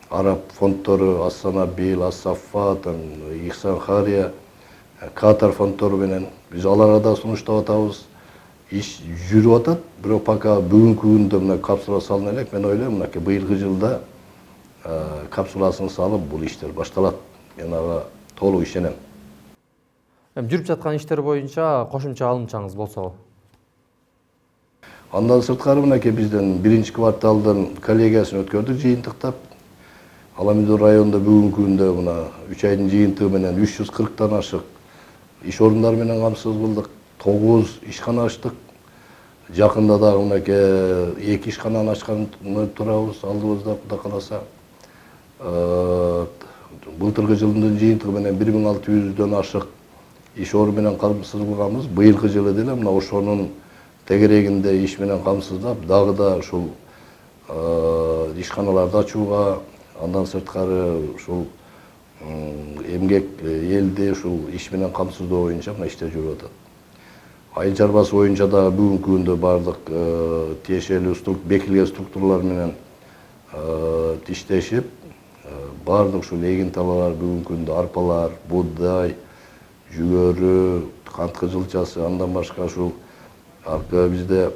араб фонддору, Ас-Санабил, Ас-Сафа, Ихсан Хария, Катар фонддору менен биз аларга да сунуштап атабыз. Иш жүрүп атат, бирок пока бүгүнкү күндө мына капсула салына элек. Мен ойлойм, мынакей быйылкы жылда капсуласын салып бул иштер башталат. Мен ага толук ишенем. Жүрүп жаткан иштер боюнча кошумча алымчаңыз болсо? Андан сырткары мынакей бизден биринчи кварталдын коллегиясын өткөрдүк жыйынтыктап. Аламидор районунда бүгүнкү күндө мына 3 айдын жыйынтыгы менен 340 ашык иш орундары менен камсыз кылдык. 9 ишкана ачтык. Жакында дагы мынакей 2 ишкананы ачканы турабыз алдыбызда, Кудай кааласа. Былтыркы жылдын жыйынтыгы менен 1600дөн ашык иш орун менен камсыз кылганбыз. Быйылкы жылы деле мына ошонун тегерегинде иш менен камсыздап, дагы да ушул ишканаларды ачууга, андан сырткары ушул эмгек элди ушул иш менен камсыздоо боюнча мына иштер жүрүп атат. Айыл чарбасы боюнча да бүгүнкү күндө бардык тиешелүү бекилген структуралар менен иштешип, бардык ушул эгин талаалар бүгүнкү күндө арпалар, буудай, жүгөрү, кант кызылчасы, андан башка ушул бизде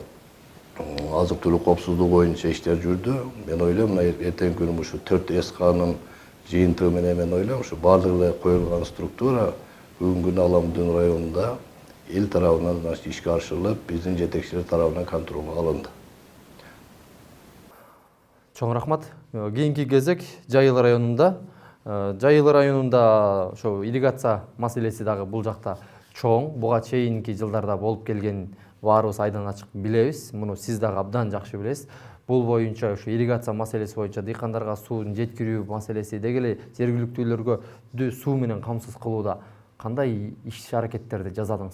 азык түлүк коопсуздугу боюнча иштер жүрдү. Мен ойлойм, мына эртеңки күнү ушу 4 СКнын жыйынтыгы менен мен ойлойм, ушу бардыгы эле коюлган структура бүгүнкү күндө Аламдын районунда эл тарабынан ишке ашырылып, биздин жетекчилер тарабынан контролго алынды. Чоң рахмат. Кийинки кезек Жайыл районунда. Жайыл районунда ошо ирригация маселеси дагы бул жакта чоң. Буга чейинки жылдарда болуп келген баарыбыз айдан ачык билебиз. Муну сиз дагы абдан жакшы билесиз. Бул боюнча ошо ирригация маселеси боюнча дыйкандарга суун жеткирүү маселеси деги эле жергиликтүүлөргө суу менен камсыз кылууда кандай иш-аракеттерди жасадыңыз?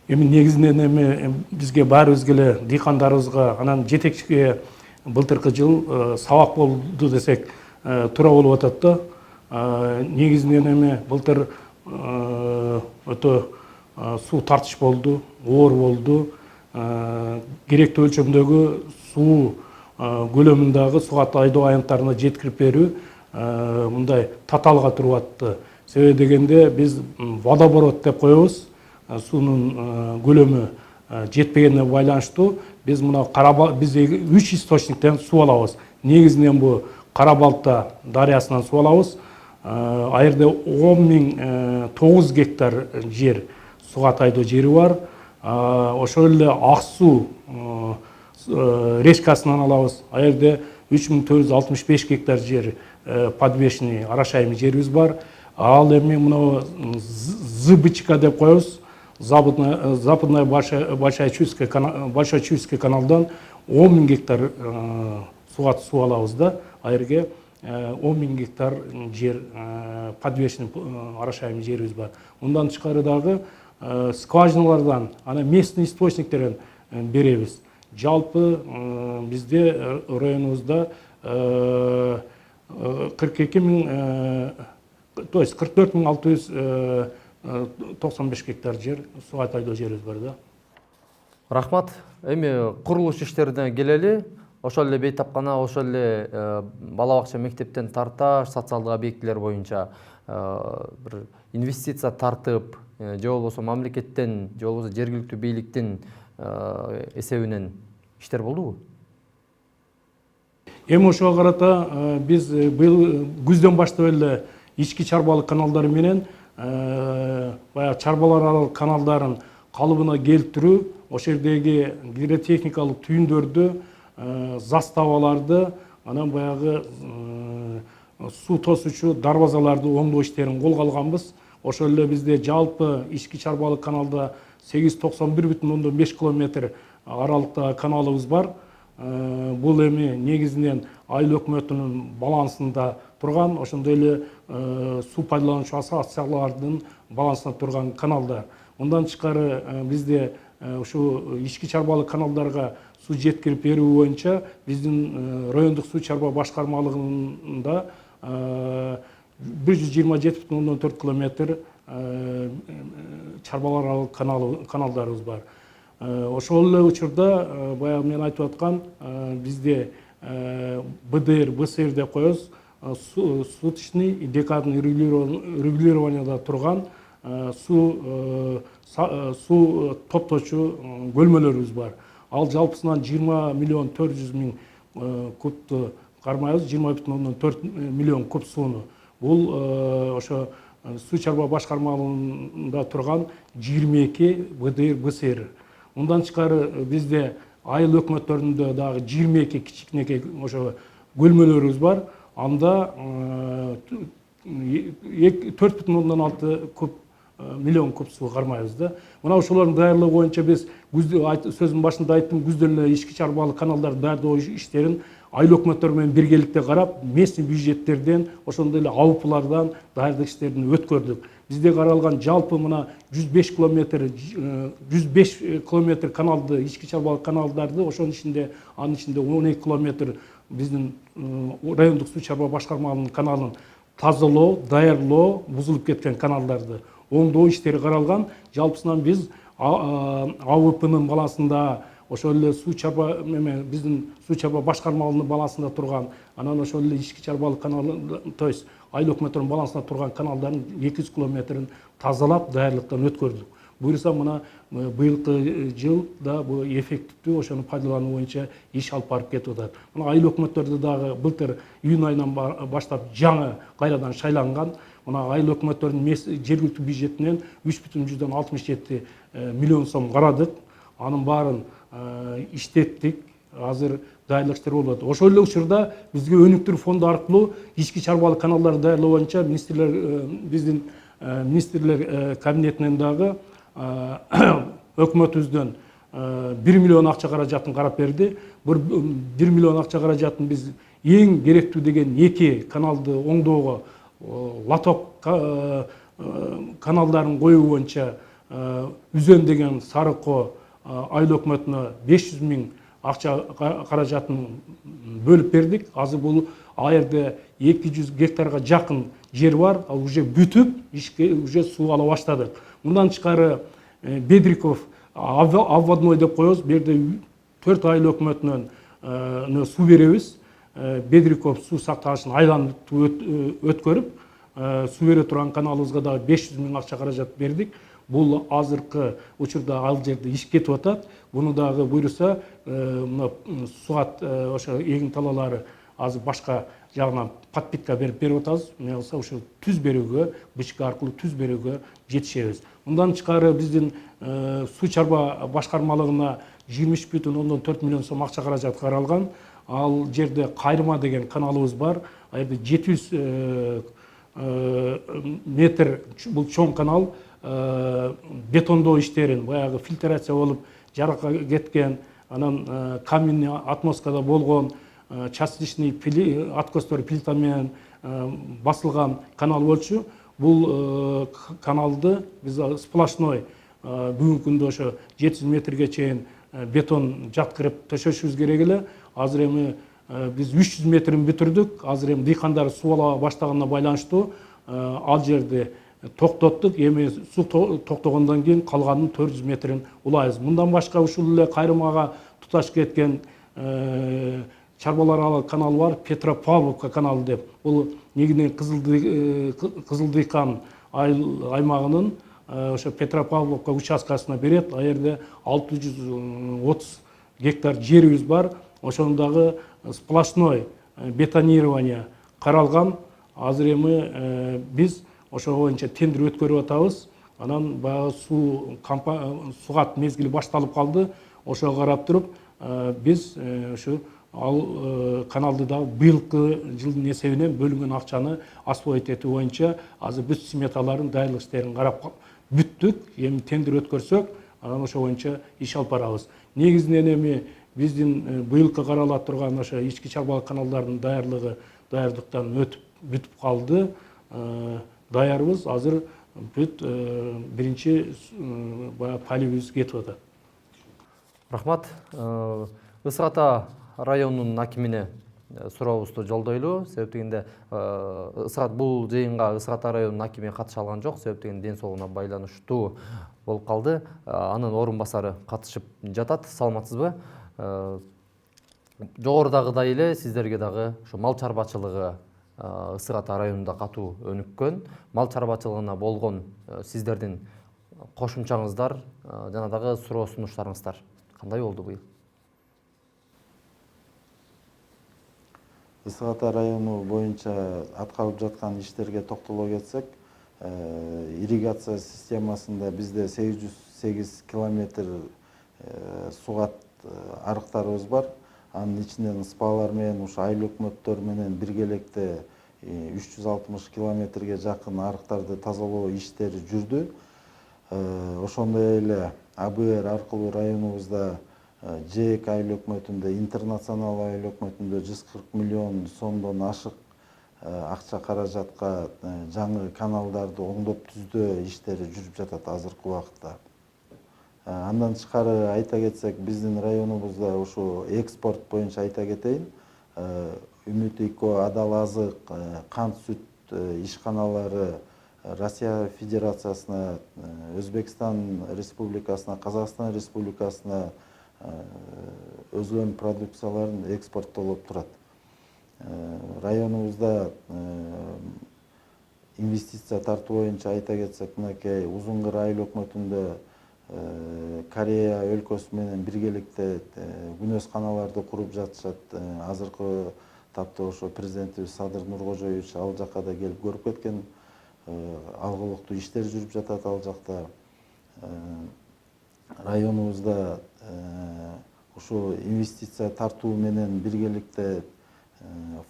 Эми негизинен бизге баарыбызга эле дыйкандарыбызга анан жетекчиге былтыркы жыл сабак болду десек туура болуп атат да. Негизинен былтыр өтө суу тартыш болду, оор болду. Керектүү өлчөмдөгү суу көлөмүндөгү суга айдоо аянттарына жеткирип берүү мындай татаалга туруп атты. Себеби дегенде биз водоборот деп коебуз. Суунун көлөмү жетпегенине байланыштуу биз мына биз 3 источниктен суу алабыз. Негизинен бу Кара-Балта дарыясынан суу алабыз. Ал жерде 10.009 гектар жер суга тайдоо жери бар. Ошол эле Ак суу речкасынан алабыз. Ал жерде 3.465 гектар жер подвешенный арашайым жерибиз бар. Ал эми мына ЗБЧК деп коебуз. Западная Большая Чуйская каналдан 10.000 гектар суга суу алабыз да. Ал жерге 10.000 гектар жер подвешенный арашайым жерибиз бар. Ундан тышкары дагы скважиналардан, ана местный источниктерден беребиз. Жалпы бизде районубузда 44.695 гектар жер суга тайдоо жерибиз бар да. Рахмат. Эми курулуш иштерине келели. Ошол эле бейтапкана, ошол эле бала бакча мектептен тарта, социалдык объектилер боюнча бир инвестиция тартып, же болбосо мамлекеттен, же болбосо жергиликтүү бийликтин эсебинен иштер болдубу? Эми ошого карата биз быйыл күздөн баштап эле ички чарбалык каналдары менен баягы чарбалар аралык каналдарын калыбына келтирүү, ошол жердеги гидротехникалык түйүндөрдү заставаларды, анан баягы суу тосуучу дарбазаларды оңдоо иштерин колго алганбыз. Ошол эле бизде жалпы ички чарбалык каналда 891,5 километр аралыкта каналыбыз бар. Бул эми негизинен айыл өкмөтүнүн балансында турган, ошондой эле суу пайдалануучу ассоциациялардын балансында турган каналдар. Ондан тышкары бизде ушу ички чарбалык каналдарга суу жеткирип берүү боюнча биздин райондук суу чарба башкармалыгында 127,4 километр чарбалар аралык каналдарыбыз бар. Ошол эле учурда баягы мен айтып аткан бизде БДР, БСР деп коебуз, суточный и декадный регулированияда турган суу топтоочу бөлмөлөрүбүз бар. Ал жалпысынан 20 миллион 400 миң кубту кармайбыз, 20,4 миллион куб сууну. Бул ошо суу чарба башкармалыгында турган 22 БДР, БСР. Ундан тышкары бизде айыл өкмөттөрүндө дагы 22 кичикнекей ошо бөлмөлөрүбүз бар. Анда 4,6 миллион куб суу кармайбыз да. Мына ошолордун даярдыгы боюнча биз сөзүмдүн башында айттым, күздөн эле ички чарбалык каналдарды даярдоо иштерин айыл өкмөттөр менен биргеликте карап, местный бюджеттерден, ошондой эле АУПлардан даярдык иштерин өткөрдүк. Бизде каралган жалпы мына 105 километр каналды, ички чарбалык каналдарды, ошонун ичинде, анын ичинде 12 километр биздин райондук суу чарба башкармалыгынын каналын тазалоо, даярлоо, бузулуп кеткен каналдарды оңдоо иштери каралган. Жалпысынан биз АУПнын балансында, ошол эле суу чарба биздин суу чарба башкармалыгынын балансында турган, анан ошол эле ички чарбалык каналы, то есть айыл өкмөттөрүнүн балансында турган каналдардын 200 километрин тазалап, даярлыктан өткөрдүк. Буюрса мына быйылкы жылда бул эффективдүү ошону пайдалануу боюнча иш алып барып кетип атат. Мына айыл өкмөттөрдө дагы былтыр июнь айынан баштап жаңы кайрадан шайланган. Мына айыл өкмөттөрдүн жергиликтүү бюджетинен 3,67 миллион сом карадык. Анын баарын иштеттик. Азыр даярлык иштери болуп атат. Ошол эле учурда бизге өнүктүрүү фонду аркылуу ички чарбалык каналдарды даярлоо боюнча биздин министрлер кабинетинен дагы өкмөтүбүздөн 1 миллион акча каражатын карап берди. 1 миллион акча каражатын биз эң керектүү деген 2 каналды оңдоого, лоток каналдарын коюу боюнча Үзөн деген Сарыкко айыл өкмөтүнө 500 миң акча каражатын бөлүп бердик. Азыр бул жерде 200 гектарга жакын жер бар, ал уже бүтүп, ишке уже суу ала баштадык. Мындан тышкары Бедриков обводной деп коебуз. Бу жерде 4 айыл өкмөтүнөн суу беребиз. Бедриков суу сактагычын айланып өткөрүп, суу бере турган каналыбызга дагы 500 миң акча каражат бердик. Бул азыркы учурда ал жерде иш кетип атат. Буну дагы буйруса, суат ошо эгин талаалары азыр башка жагынан подпитка берип атабыз. Эмне болсо ошо түз берүүгө, бычка аркылуу түз берүүгө жетишебиз. Мындан тышкары биздин суу чарба башкармалыгына 23,4 миллион сом акча каражат каралган. Ал жерде Кайрма деген каналыбыз бар. Ал жерде 700 метр бул чоң канал бетондоо иштерин, баягы фильтрация болуп жаракка кеткен, анан каменный атмоскада болгон частичный откостор плита менен басылган канал болчу. Бул каналды биз сплошной бүгүнкү күндө ошо 700 метрге чейин бетон жаткырып төшөшүбүз керек эле. Азыр эми биз 300 метрин бүтүрдүк. Азыр эми дыйкандар суу ала баштаганына байланыштуу ал жерде токтоттук. Эми суу токтогондон кийин калганын 400 метрин улайбыз. Мындан башка ушул эле Кайрымага туташ кеткен чарбалар аралык канал бар, Петропавловка каналы деп. Бул негизинен Кызылдыйкан аймагынын ошо Петропавловка участкасына берет. Ал жерде 630 гектар жерибиз бар. Ошондагы сплошной бетонирование каралган. Азыр эми биз ошо боюнча тендер өткөрүп атабыз. Анан баягы сугат мезгили башталып калды. Ошого карап туруп биз ушу ал каналды да быйылкы жылдын эсебинен бөлүнгөн акчаны освоить этүү боюнча азыр бүт сметаларын даярдык иштерин карап бүттүк. Эми тендер өткөрсөк, анан ошо боюнча иш алып барабыз. Негизинен эми биздин быйылкы карала турган ошо ички чарбалык каналдардын даярдыктан бүтүп калды. Даярбыз. Азыр бүт биринчи поливибиз кетип атат. Рахмат. Ысык Ата районунун акимине сурообузду жолдойлу. Себеп дегенде бул жыйынга Ысык Ата районунун акими катыша алган жок. Себеп дегенде ден соолугуна байланыштуу болуп калды. Анын орун басары катышып жатат. Саламатсызбы? Жогорудагыдай эле сиздерге дагы ошо мал чарбачылыгы Ысык Ата районунда катуу өнүккөн. Мал чарбачылыгына болгон сиздердин кошумчаңыздар жана дагы суроо сунуштарыңыздар кандай болду быйыл? Ысык Ата району боюнча аткарылып жаткан иштерге токтоло кетсек, ирригация системасында бизде 808 километр сугат арыктарыбыз бар. Анын ичинен спалар менен ушу айыл өкмөттөр менен биргеликте 360 километрге жакын арыктарды тазалоо иштери жүрдү. Ошондой эле АБР аркылуу районубузда ЖЭК айыл өкмөтүндө, интернационал айыл өкмөтүндө 140 миллион сомдон ашык акча каражатка жаңы каналдарды оңдоп түздөө иштери жүрүп жатат азыркы убакытта. Андан тышкары айта кетсек, биздин районубузда ушу экспорт боюнча айта кетейин. Үмүт Ико, Адал Азык, Кант Сүт ишканалары Россия Федерациясына, Өзбекстан Республикасына, Казакстан Республикасына өзгөн продукцияларын экспорттолуп турат. Районубузда инвестиция тартуу боюнча айта кетсек, мынакей Узунгыр айыл өкмөтүндө Корея өлкөсү менен биргеликте күнөс каналарды куруп жатышат. Азыркы тапта ошо президентибиз Садыр Нуркожоевич ал жакка да келип көрүп кеткен. Алгылыктуу иштер жүрүп жатат ал жакта. Районубузда ушу инвестиция тартуу менен биргеликте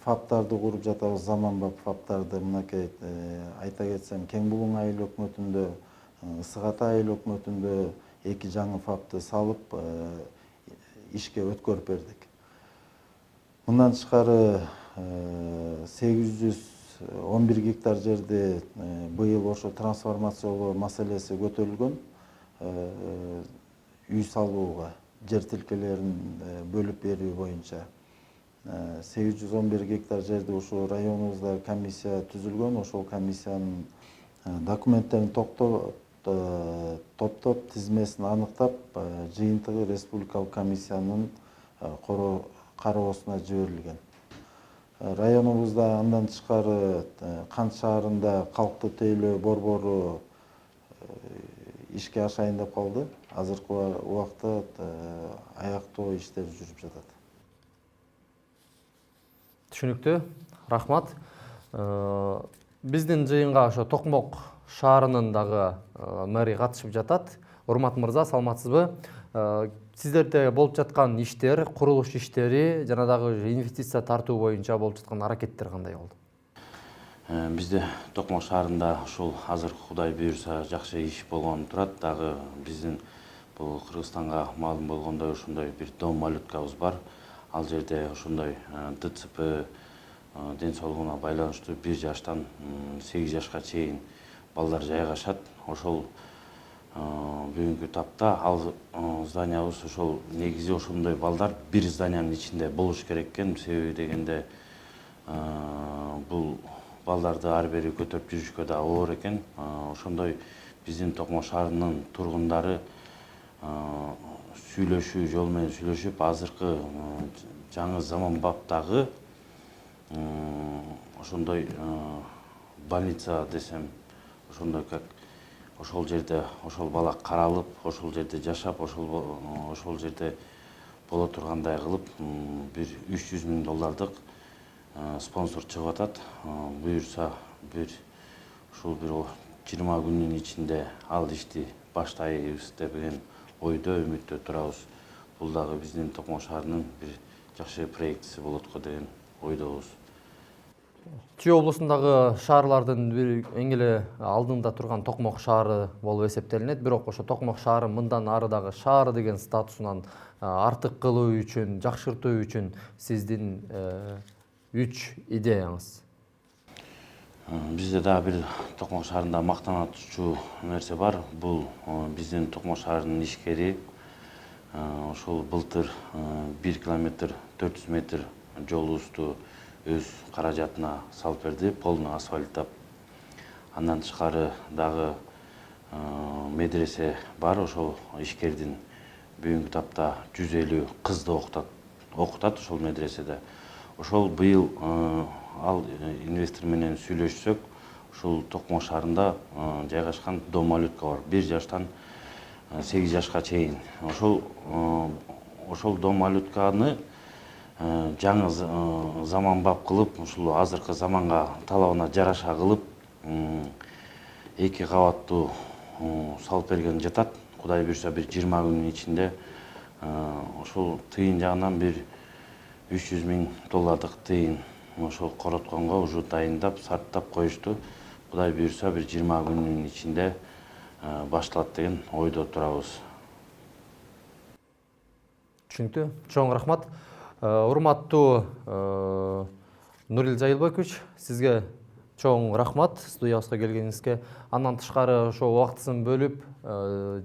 фаптарды куруп жатабыз, заманбап фаптарды. Мынакей айта кетсем, Кең Булуң айыл өкмөтүндө, Ысык Ата айыл өкмөтүндө 2 жаңы фапты салып ишке өткөрүп бердик. Мындан тышкары 811 гектар жерде быйыл ошо трансформациялоо маселеси көтөрүлгөн. Үй салууга жер тилкелерин бөлүп берүү боюнча 811 гектар жерде ушу районубузда комиссия түзүлгөн. Ошол комиссиянын документтерин топтоп, тизмесин аныктап, жыйынтыгы республикалык комиссиянын кароосуна жиберилген. Районубузда андан тышкары Кант шаарында калктуу тейлөө борбору ишке ашайын деп калды. Азыркы убакта аяктоо иштери жүрүп жатат. Түшүнүктүү. Рахмат. Биздин жыйынга ошо Токмок шаарынын дагы мэри катышып жатат. Урмат мырза, саламатсызбы? Сиздерде болуп жаткан иштер, курулуш иштери жана дагы инвестиция тартуу боюнча болуп жаткан аракеттер кандай болду? Бизде Токмок шаарында ушул азыр Кудай буйруса жакшы иш болгон турат. Дагы биздин бул Кыргызстанга маалым болгондой ошондой бир дом малюткабыз бар. Ал жерде ошондой ДЦП ден соолугуна байланыштуу 1 жаштан 8 жашка чейин балдар жайгашат. Ошол бүгүнкү тапта ал зданиябыз ошол негизи ошондой балдар бир зданиянын ичинде болуш керек экен. Себеби дегенде бул балдарды ар бери көтөрүп жүрүшкө да оор экен. Ошондой биздин Токмок шаарынын тургундары сүйлөшүү жол менен сүйлөшүп, азыркы жаңы заманбаптагы ошондой больница десем, ошондой как ошол жерде ошол бала каралып, ошол жерде жашап, ошол жерде боло тургандай кылып бир 300 000 доллардык спонсор чыгып атат. Буюрса ушул бир 20 күндүн ичинде ал ишти баштайбыз деген ойдо, үмүттө турабыз. бул дагы биздин Токмок шаарынын бир жакшы проектиси болот го деген ойдобуз. Чүй облусундагы шаарлардын бир эң эле алдында турган Токмок шаары болуп эсептелинет. Бирок ошо Токмок шаары мындан ары дагы шаар деген статусунан артык кылуу үчүн, жакшыртуу үчүн сиздин 3 идеяңыз? Бизде дагы бир Токмок шаарында мактана турчу нерсе бар. Бул биздин Токмок шаарынын ишкери ошол былтыр 1 километр 400 метр жолубузду өз каражатына салып берди, полный асфальттап. Андан тышкары дагы медресе бар, ошол ишкердин бүгүнкү тапта 150 кызды окутат ошол медреседе. Ошол быйыл ал инвестор менен сүйлөшсөк, ушул Токмок шаарында жайгашкан дом малютка бар. 1 жаштан 8 жашка чейин. Ошол дом малютканы жаңы заманбап кылып, ушул азыркы заманга талабына жараша кылып, 2 кабаттуу салып берген жатат. Кудай буйрса бир 20 күнүн ичинде ошол тыйын жагынан бир 300 000 доллардык тыйын ошол коротконго уже дайындап, сарттап коюшту. Кудай буйрса бир 20 күнүн ичинде башталат деген ойдо турабыз. Түшүнүктүү. Чоң рахмат. Урматтуу Нурил Жайылбекович, сизге чоң рахмат студиябызга келгениңизге. Андан тышкары ошо убактысын бөлүп,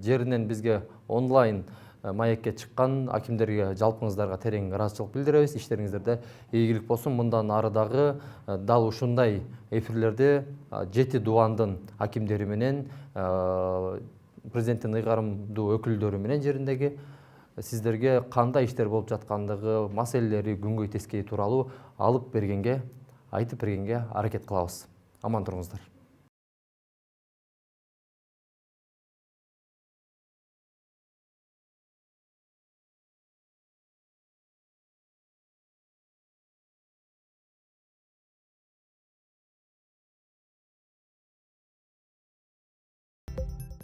жеринен бизге онлайн маекке чыккан акимдерге, жалпыңыздарга терең ыраазычылык билдиребиз. Иштериңиздерде ийгилик болсун. Мындан ары дагы дал ушундай эфирлерде 7 дубандын акимдери менен, президенттин ыйгарымдуу өкүлдөрү менен жериндеги сиздерге кандай иштер болуп жаткандыгы, маселелери, күнгөй тескейи тууралуу айтып бергенге аракет кылабыз. Аман туруңуздар.